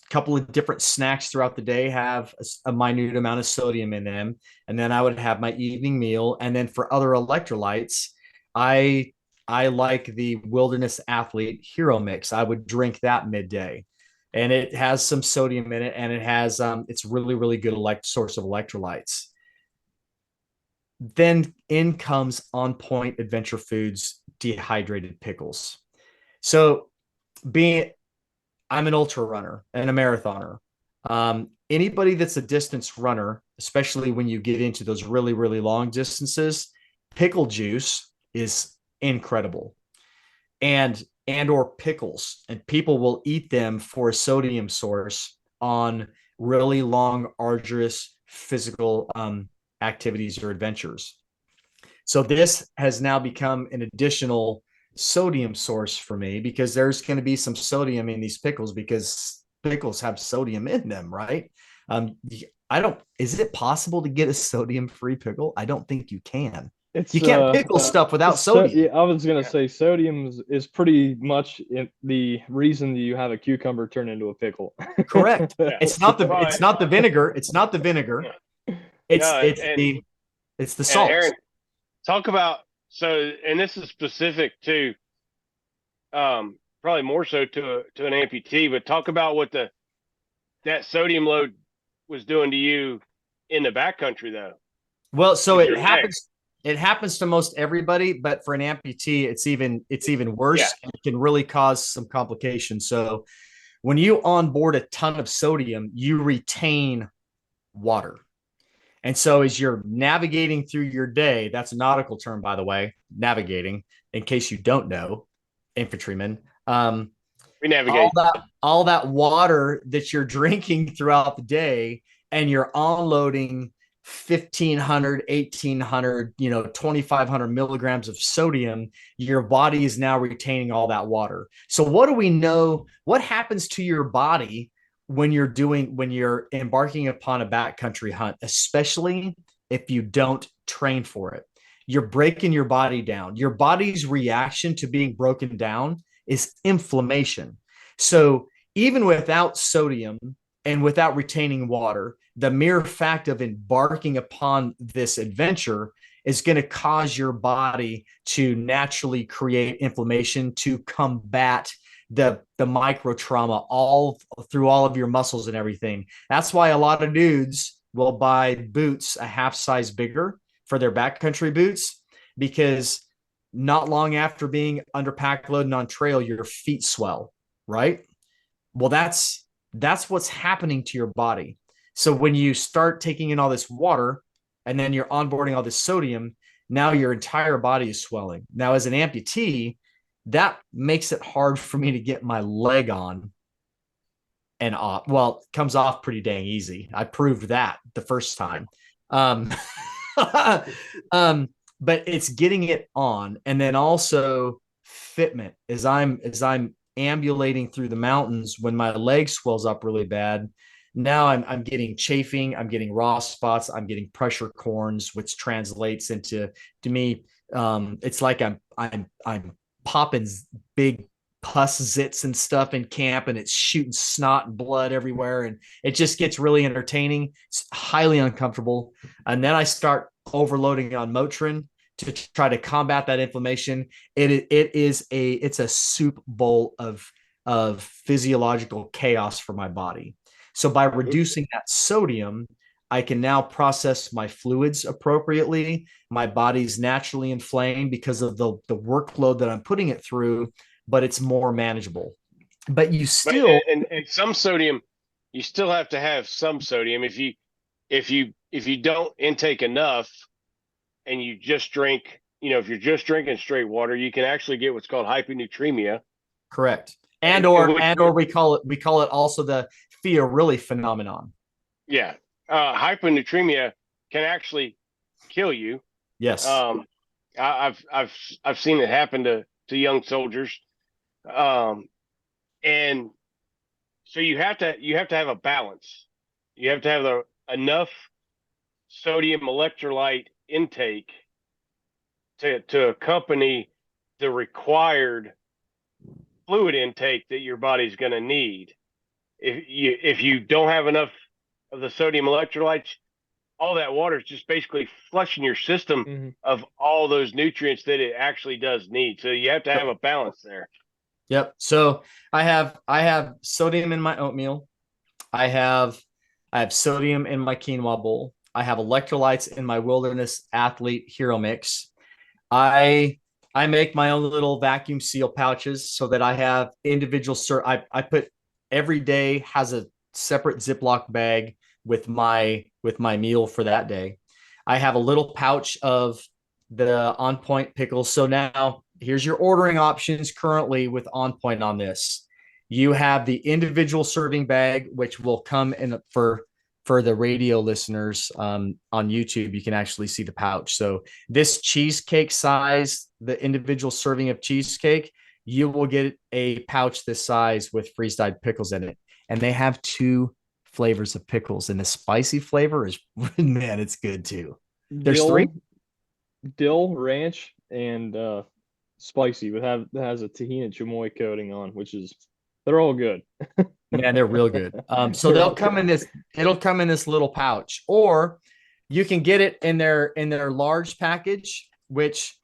[SPEAKER 1] couple of different snacks throughout the day have a minute amount of sodium in them. And then I would have my evening meal. And then for other electrolytes, I like the Wilderness Athlete Hero Mix. I would drink that midday. And it has some sodium in it, and it has it's really, really good source of electrolytes. Then in comes On Point Adventure Foods dehydrated pickles. So I'm an ultra runner and a marathoner. Anybody that's a distance runner, especially when you get into those really, really long distances, pickle juice is incredible. And or pickles, and people will eat them for a sodium source on really long, arduous physical activities or adventures. So this has now become an additional sodium source for me, because there's going to be some sodium in these pickles, because pickles have sodium in them, right? Is it possible to get a sodium free pickle? I don't think you can. You can't pickle stuff without sodium.
[SPEAKER 2] Yeah, I was going to say sodium is pretty much the reason that you have a cucumber turn into a pickle.
[SPEAKER 1] Correct. It's not the vinegar. It's not the vinegar. It's the salt.
[SPEAKER 3] Aaron, talk about, and this is specific to probably more so to an amputee, but talk about what that sodium load was doing to you in the backcountry, though.
[SPEAKER 1] Well, so it happens. It happens to most everybody, but for an amputee, it's even worse.
[SPEAKER 3] Yeah.
[SPEAKER 1] And it can really cause some complications. So when you onboard a ton of sodium, you retain water. And so as you're navigating through your day, that's a nautical term, by the way, navigating, in case you don't know, infantrymen.
[SPEAKER 3] We navigate.
[SPEAKER 1] All that water that you're drinking throughout the day, and you're unloading 1,500, 1,800, 2,500 milligrams of sodium, your body is now retaining all that water. So what do we know? What happens to your body when you're embarking upon a backcountry hunt, especially if you don't train for it? You're breaking your body down. Your body's reaction to being broken down is inflammation. So even without sodium and without retaining water, the mere fact of embarking upon this adventure is going to cause your body to naturally create inflammation to combat the micro trauma all through all of your muscles and everything. That's why a lot of dudes will buy boots a half size bigger for their backcountry boots, because not long after being under pack load and on trail, your feet swell, right? Well, that's That's what's happening to your body. So when you start taking in all this water and then you're onboarding all this sodium, now your entire body is swelling. Now, as an amputee, that makes it hard for me to get my leg on and off. Well, it comes off pretty dang easy. I proved that the first time. Um, but it's getting it on, and then also fitment as I'm ambulating through the mountains when my leg swells up really bad. Now I'm getting chafing, I'm getting raw spots, I'm getting pressure corns, which translates into to me. It's like I'm popping big pus zits and stuff in camp, and it's shooting snot and blood everywhere, and it just gets really entertaining. It's highly uncomfortable, and then I start overloading on Motrin to try to combat that inflammation. It's a soup bowl of physiological chaos for my body. So by reducing that sodium, I can now process my fluids appropriately. My body's naturally inflamed because of the workload that I'm putting it through, but it's more manageable. But you still
[SPEAKER 3] and some sodium, you still have to have some sodium. If you don't intake enough and you just drink, if you're just drinking straight water, you can actually get what's called hyponatremia.
[SPEAKER 1] correct. And or we call it also the Fiorilli phenomenon.
[SPEAKER 3] Yeah. Hyponatremia can actually kill you.
[SPEAKER 1] Yes.
[SPEAKER 3] I've seen it happen to young soldiers. And so you have to have a balance. You have to have enough sodium electrolyte intake to accompany the required fluid intake that your body's going to need. If you don't have enough of the sodium electrolytes, all that water is just basically flushing your system of all those nutrients that it actually does need. So you have to have a balance there.
[SPEAKER 1] Yep. So I have sodium in my oatmeal. I have sodium in my quinoa bowl. I have electrolytes in my Wilderness Athlete Hero Mix. I make my own little vacuum seal pouches so that I have individual I put every day has a separate Ziploc bag with my meal for that day. I have a little pouch of the On Point pickles. So now here's your ordering options currently with On Point on this. You have the individual serving bag, which will come in for the radio listeners on YouTube. You can actually see the pouch. So this cheesecake size, the individual serving of cheesecake, you will get a pouch this size with freeze-dried pickles in it. And they have 2 flavors of pickles, and the spicy flavor is, man, it's good too. There's
[SPEAKER 2] dill ranch and spicy that has a tahini chamoy coating on, they're all good.
[SPEAKER 1] Man, they're real good. So it'll come in this little pouch, or you can get it in their large package, which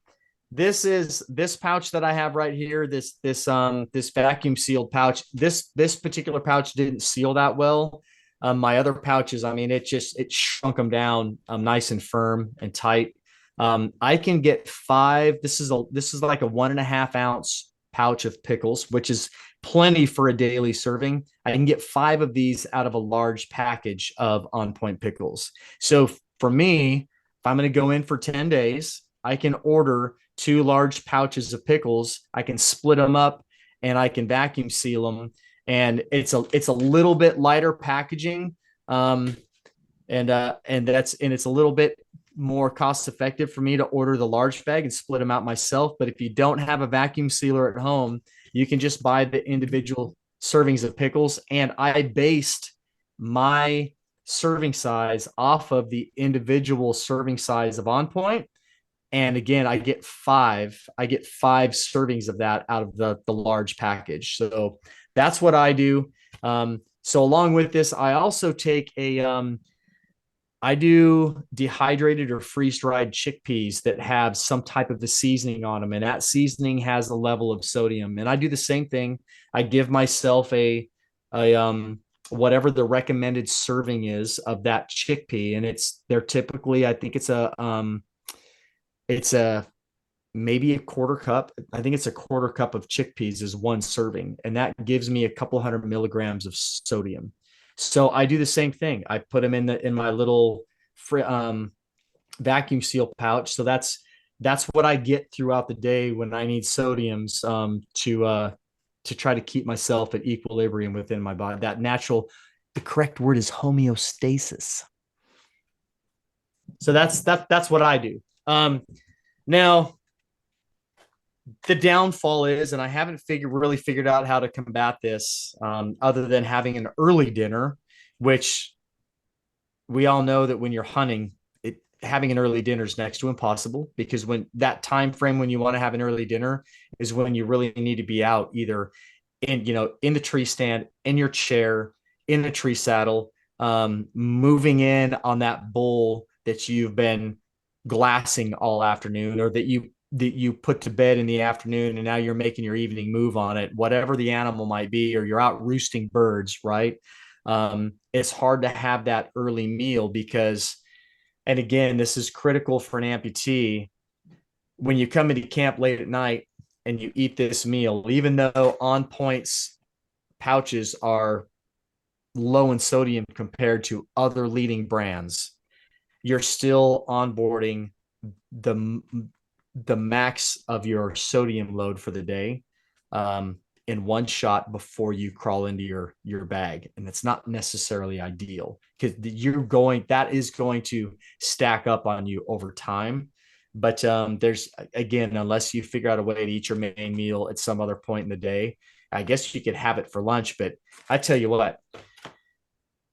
[SPEAKER 1] this pouch that I have right here, this vacuum sealed pouch, this particular pouch didn't seal that well. My other pouches, I mean, it shrunk them down nice and firm and tight. I can get 5. This is like a 1.5 ounce pouch of pickles, which is plenty for a daily serving. I can get 5 of these out of a large package of On Point pickles. So for me, if I'm going to go in for 10 days, I can order 2 large pouches of pickles. I can split them up and I can vacuum seal them. And it's a little bit lighter packaging. And it's a little bit more cost effective for me to order the large bag and split them out myself. But if you don't have a vacuum sealer at home, you can just buy the individual servings of pickles. And I based my serving size off of the individual serving size of On Point. And again, I get 5 servings of that out of the large package. So that's what I do. So along with this, I also take I do dehydrated or freeze-dried chickpeas that have some type of a seasoning on them. And that seasoning has a level of sodium. And I do the same thing. I give myself a whatever the recommended serving is of that chickpea. And they're typically, I think it's a maybe a quarter cup. I think it's a quarter cup of chickpeas is one serving, and that gives me a couple 100 milligrams of sodium. So I do the same thing. I put them in my little vacuum seal pouch. So that's what I get throughout the day when I need sodiums to try to keep myself at equilibrium within my body. That natural, the correct word is homeostasis. So that's what I do. Now the downfall is, and I haven't really figured out how to combat this, other than having an early dinner, which we all know that when you're hunting, having an early dinner is next to impossible, because when that time frame when you want to have an early dinner is when you really need to be out, either in the tree stand, in your chair, in a tree saddle, moving in on that bull that you've been glassing all afternoon, or that you put to bed in the afternoon, and now you're making your evening move on it, whatever the animal might be, or you're out roosting birds, right? It's hard to have that early meal because, and again, this is critical for an amputee. When you come into camp late at night and you eat this meal, even though On Point's pouches are low in sodium compared to other leading brands, you're still onboarding the max of your sodium load for the day in one shot before you crawl into your bag. And it's not necessarily ideal, because that is going to stack up on you over time. But there's, again, unless you figure out a way to eat your main meal at some other point in the day, I guess you could have it for lunch. But I tell you what,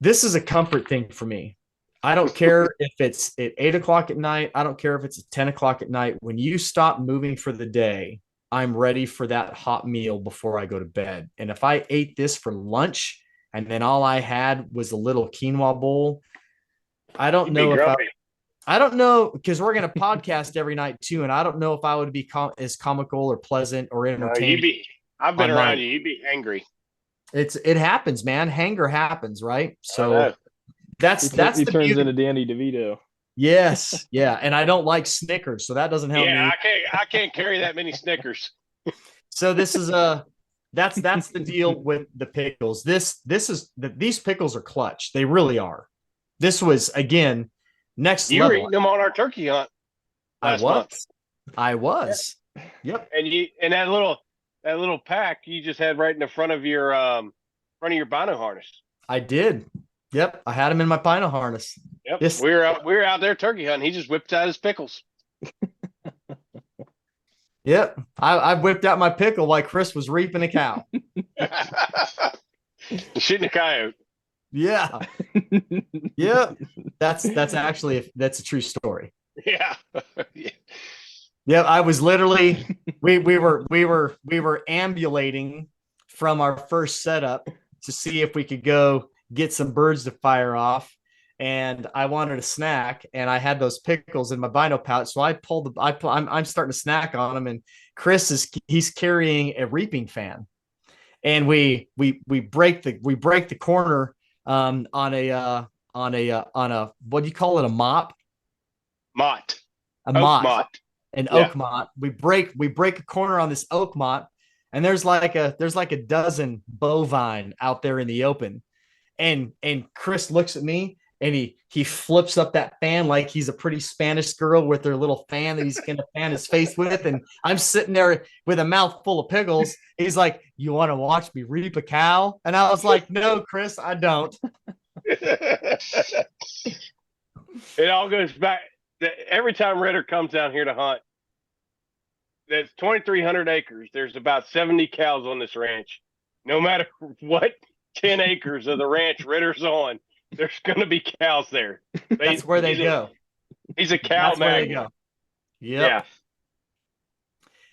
[SPEAKER 1] this is a comfort thing for me. I don't care if it's at 8 o'clock at night. I don't care if it's at 10 o'clock at night. When you stop moving for the day, I'm ready for that hot meal before I go to bed. And if I ate this for lunch and then all I had was a little quinoa bowl, I don't know if I don't know, because we're going to podcast every night too. And I don't know if I would be as comical or pleasant or entertaining.
[SPEAKER 3] I've been around you. You'd be angry.
[SPEAKER 1] It happens, man. Hanger happens, right? So that's
[SPEAKER 2] he turns into Danny DeVito.
[SPEAKER 1] Yes, yeah, and I don't like Snickers, so that doesn't help me.
[SPEAKER 3] Yeah, I can't carry that many Snickers.
[SPEAKER 1] So this is that's the deal with the pickles. These pickles are clutch. They really are. This was, again, next level.
[SPEAKER 3] You were eating them on our turkey hunt.
[SPEAKER 1] I was.
[SPEAKER 3] Yeah. Yep. And that little pack you just had right in the front of your bino harness.
[SPEAKER 1] I did. Yep, I had him in my pino harness.
[SPEAKER 3] Yep, we were out there turkey hunting. He just whipped out his pickles.
[SPEAKER 1] Yep, I whipped out my pickle while Chris was reaping a cow.
[SPEAKER 3] Shooting a coyote.
[SPEAKER 1] Yeah, yeah. That's actually that's a true story.
[SPEAKER 3] Yeah.
[SPEAKER 1] Yeah, I was literally we were ambulating from our first setup to see if we could go get some birds to fire off, and I wanted a snack, and I had those pickles in my bino pouch, so I'm starting to snack on them, and Chris he's carrying a reaping fan, and we break the corner on a what do you call it, a mop?
[SPEAKER 3] Mott.
[SPEAKER 1] A mott. An oak mott. We break a corner on this oak mott, and there's like a dozen bovine out there in the open. And Chris looks at me, and he flips up that fan like he's a pretty Spanish girl with her little fan that he's gonna fan his face with. And I'm sitting there with a mouth full of pickles. He's like, "You want to watch me reap a cow?" And I was like, "No, Chris, I don't."
[SPEAKER 3] It all goes back. Every time Ritter comes down here to hunt, there's 2,300 acres. There's about 70 cows on this ranch. No matter what 10 acres of the ranch Ritter's on, there's going to be cows there.
[SPEAKER 1] That's where they go.
[SPEAKER 3] He's a cow magnet.
[SPEAKER 1] Yep. Yeah.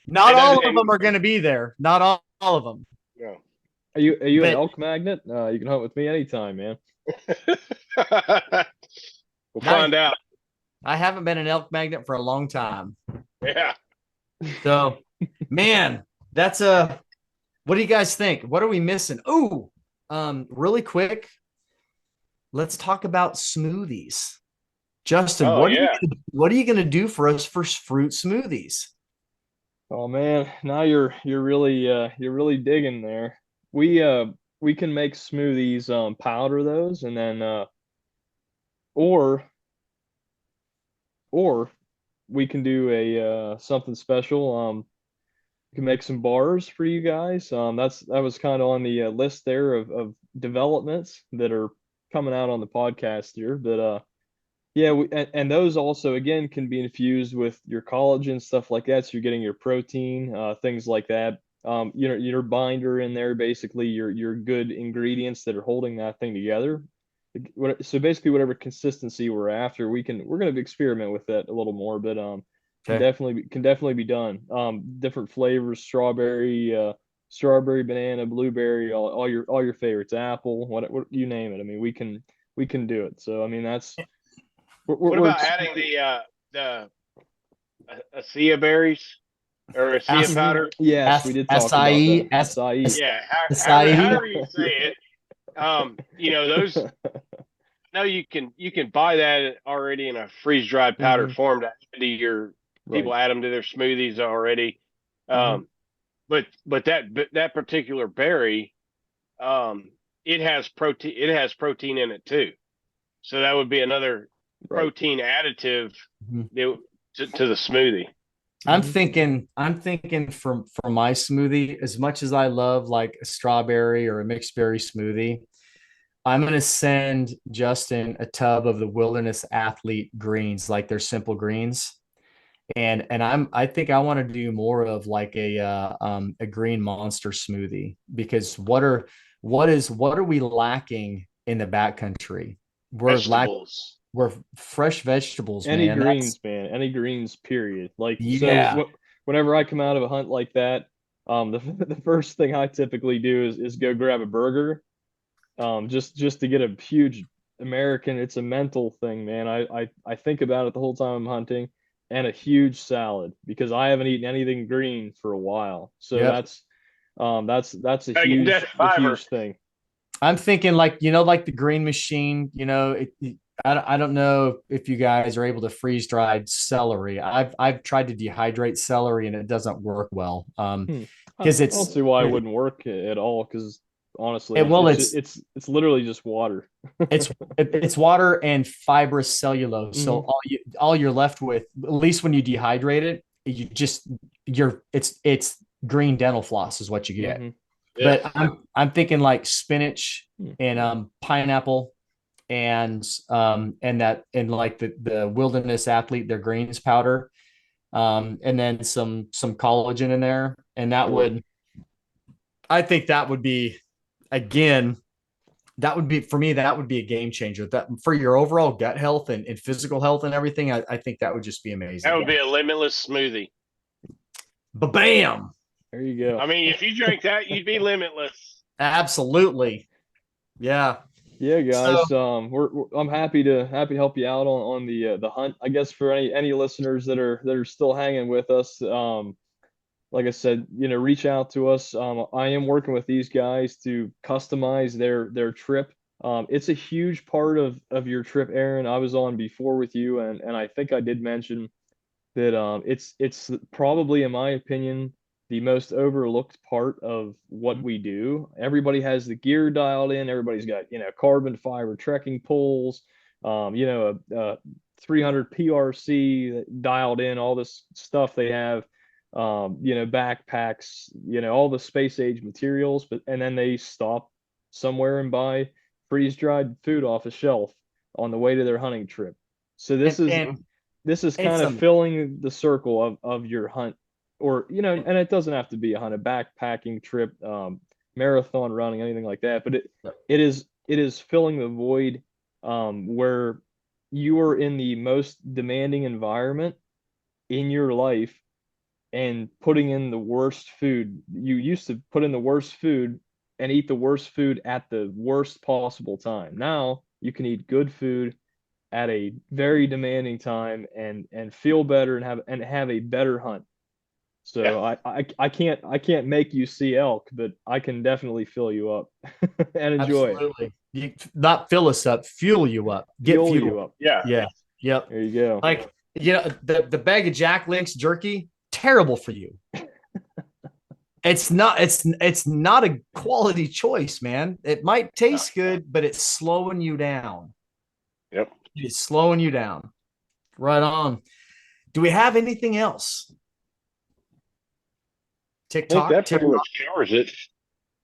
[SPEAKER 1] Not all of them are going to be there. Not all of them.
[SPEAKER 3] Yeah.
[SPEAKER 2] Are you an elk magnet? You can hunt with me anytime, man.
[SPEAKER 3] We'll find out.
[SPEAKER 1] I haven't been an elk magnet for a long time.
[SPEAKER 3] Yeah.
[SPEAKER 1] So, man, that's what do you guys think? What are we missing? Ooh, really quick, let's talk about smoothies. Justin, what are you going to do for us for fruit smoothies?
[SPEAKER 2] Oh man, now you're really digging there. We can make smoothies, powder those, and then or or we can do a something special. We can make some bars for you guys. That was kind of on the list there of developments that are coming out on the podcast here. But yeah, and those also again can be infused with your collagen stuff like that. So you're getting your protein, things like that. Your binder in there, basically your good ingredients that are holding that thing together. So basically, whatever consistency we're after, we're going to experiment with that a little more, but
[SPEAKER 1] Okay.
[SPEAKER 2] can definitely be done. Different flavors: strawberry, banana, blueberry, all your favorites, apple, what you name it. I mean, we can do it. So I mean, that's
[SPEAKER 3] What
[SPEAKER 2] we're
[SPEAKER 3] about adding the acai berries or acai
[SPEAKER 1] As,
[SPEAKER 3] powder?
[SPEAKER 2] yes, we did talk about that.
[SPEAKER 1] acai,
[SPEAKER 2] Acai.
[SPEAKER 3] Yeah,
[SPEAKER 1] acai.
[SPEAKER 3] however you say it. Those. No, you can buy that already in a freeze dried powdered
[SPEAKER 2] Hmm.
[SPEAKER 3] form to add to your
[SPEAKER 2] Right.
[SPEAKER 3] people add them to their smoothies already.
[SPEAKER 2] Hmm.
[SPEAKER 3] Um, but that particular berry, um, it has protein in it too. So that would be another
[SPEAKER 2] Right.
[SPEAKER 3] protein additive
[SPEAKER 1] Mhm.
[SPEAKER 3] to the smoothie.
[SPEAKER 2] Hmm.
[SPEAKER 1] I'm thinking for my smoothie, as much as I love like a strawberry or a mixed berry smoothie, I'm gonna send Justin a tub of the Wilderness Athlete greens, like they're simple greens. And I think I want to do more of like a green monster smoothie because what are we lacking in the backcountry?
[SPEAKER 3] Vegetables.
[SPEAKER 1] We're fresh vegetables,
[SPEAKER 2] Any
[SPEAKER 1] man. That's
[SPEAKER 2] greens, man. Any greens, period. Like so,
[SPEAKER 1] yeah.
[SPEAKER 2] whenever I come out of a hunt like that, the first thing I typically do is go grab a burger, just to get a huge American. It's a mental thing, man. I think about it the whole time I'm hunting, and a huge salad because I haven't eaten anything green for a while. So
[SPEAKER 1] Yep.
[SPEAKER 2] that's
[SPEAKER 3] Gotta get that
[SPEAKER 2] a
[SPEAKER 3] fiber.
[SPEAKER 2] huge thing.
[SPEAKER 1] I'm thinking like like the green machine, I don't know if you guys are able to freeze dried celery. I've tried to dehydrate celery and it doesn't work well.
[SPEAKER 2] Hmm.
[SPEAKER 1] Because
[SPEAKER 2] I don't see why it wouldn't work at all. Because honestly,
[SPEAKER 1] it well
[SPEAKER 2] it's literally just water.
[SPEAKER 1] it's water and fibrous cellulose. So
[SPEAKER 2] Hmm.
[SPEAKER 1] all you're left with, at least when you dehydrate it, it's green dental floss is what you get.
[SPEAKER 2] Hmm.
[SPEAKER 3] Yeah.
[SPEAKER 1] But I'm thinking like spinach
[SPEAKER 2] Hmm.
[SPEAKER 1] and pineapple and like the Wilderness Athlete, their greens powder, and then some collagen in there, and
[SPEAKER 2] Sure.
[SPEAKER 1] I think that would be again that would be for me that would be a game changer that for your overall gut health and physical health and everything. I think that would just be
[SPEAKER 3] That
[SPEAKER 1] amazing.
[SPEAKER 3] would be a limitless smoothie.
[SPEAKER 1] But bam,
[SPEAKER 2] There you go.
[SPEAKER 3] I mean, if you drank that, you'd be limitless.
[SPEAKER 1] absolutely, yeah.
[SPEAKER 2] Yeah,
[SPEAKER 1] So
[SPEAKER 2] guys. I'm happy to help you out on the hunt. I guess for any listeners that are still hanging with us, like I said, reach out to us. I am working with these guys to customize their trip. It's a huge part of your trip, Aaron. I was on before with you, and I think I did mention that it's probably, in my opinion, the most overlooked part of what we do. Everybody has the gear dialed in. Everybody's got carbon fiber trekking poles, a 300 PRC dialed in. All this stuff they have, backpacks, all the space age materials. But and then they stop somewhere and buy freeze dried food off a shelf on the way to their hunting trip. So
[SPEAKER 1] and
[SPEAKER 2] this is
[SPEAKER 1] it's
[SPEAKER 2] kind of filling the circle of your hunt, or and it doesn't have to be a hunt, a backpacking trip, marathon running, anything like that, but it is filling the void, where you are in the most demanding environment in your life and putting in the worst food. You used to put in the worst food and eat the worst food at the worst possible time. Now you can eat good food at a very demanding time and feel better and have a better hunt.
[SPEAKER 3] Yeah.
[SPEAKER 2] So I can't make you see elk, but I can definitely fill you up and enjoy it.
[SPEAKER 1] absolutely not fill us up, fuel you up, get
[SPEAKER 2] Fuel
[SPEAKER 1] fuel.
[SPEAKER 2] you up.
[SPEAKER 3] Yeah.
[SPEAKER 1] Yeah, yep.
[SPEAKER 2] There you go.
[SPEAKER 1] Like the bag of Jack Link's jerky terrible for you. It's not a quality choice, man. It might taste good, but it's slowing you down.
[SPEAKER 3] Yep.
[SPEAKER 1] It's slowing you down. Right on. Do we have anything else? TikTok.
[SPEAKER 3] I think that pretty much covers it.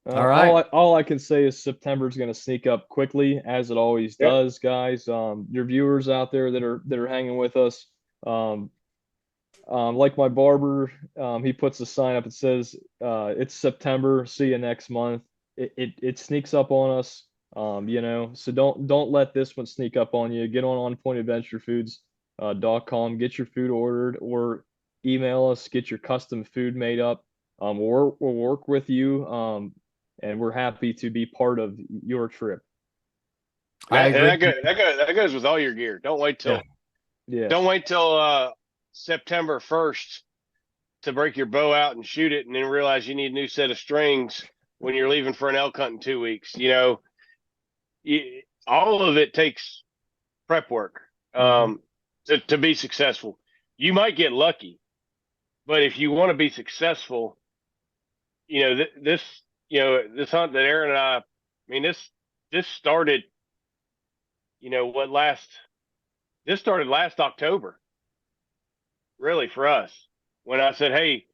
[SPEAKER 1] All right.
[SPEAKER 2] All I can say is September is going to sneak up quickly, as it always does, guys. Your viewers out there that are hanging with us, like my barber, he puts a sign up. It says, "It's September. See you next month." It sneaks up on us, So don't let this one sneak up on you. Get on OnPointAdventureFoods.com. Get your food ordered, or email us. Get your custom food made up. We'll work with you, and we're happy to be part of your trip.
[SPEAKER 1] I agree.
[SPEAKER 3] That goes with all your gear. Don't wait till September 1st to break your bow out and shoot it, and then realize you need a new set of strings when you're leaving for an elk hunt in 2 weeks. All of it takes prep work to be successful. You might get lucky, but if you want to be successful, this hunt that Aaron and I mean, this started, this started last October, really, for us. When I said, hey,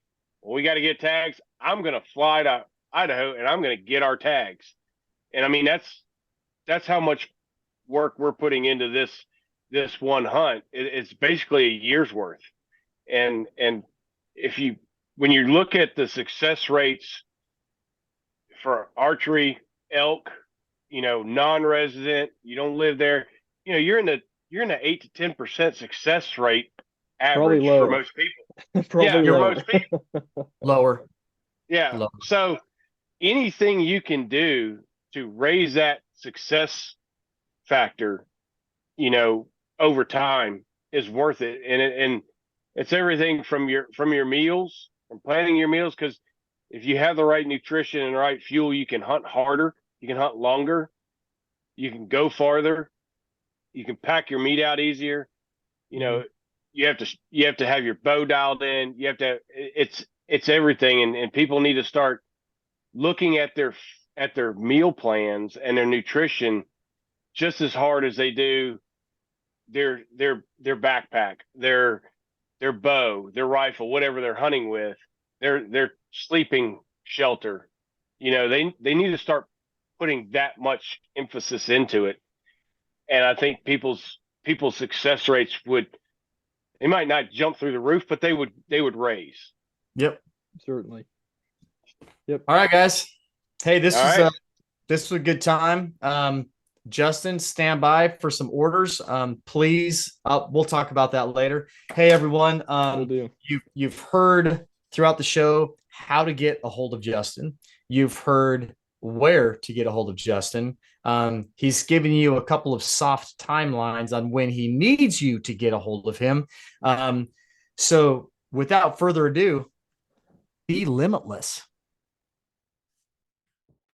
[SPEAKER 3] we got to get tags, I'm going to fly to Idaho and I'm going to get our tags. And I mean, that's how much work we're putting into this one hunt. It's basically a year's worth. And when you look at the success rates for archery, elk, non-resident, you don't live there, you're in the 8 to 10% success rate average for most people.
[SPEAKER 2] Probably lower.
[SPEAKER 3] Most people.
[SPEAKER 1] Lower.
[SPEAKER 3] Yeah.
[SPEAKER 1] Lower.
[SPEAKER 3] So anything you can do to raise that success factor, over time is worth it. And it's everything from your meals, from planning your meals, because if you have the right nutrition and the right fuel, you can hunt harder, you can hunt longer, you can go farther, you can pack your meat out easier. You have to have your bow dialed in. You have to. It's everything, and people need to start looking at their meal plans and their nutrition just as hard as they do their backpack, their bow, their rifle, whatever they're hunting with, their sleeping shelter. They need to start putting that much emphasis into it, and I think people's success rates they might not jump through the roof, but they would raise.
[SPEAKER 1] Yep.
[SPEAKER 2] Certainly. Yep.
[SPEAKER 1] All right, guys. Hey, this was a good time. Justin, stand by for some orders. Please, we'll talk about that later. Hey, everyone. You've heard throughout the show how to get a hold of Justin. You've heard where to get a hold of Justin. He's giving you a couple of soft timelines on when he needs you to get a hold of him. So without further ado, be limitless.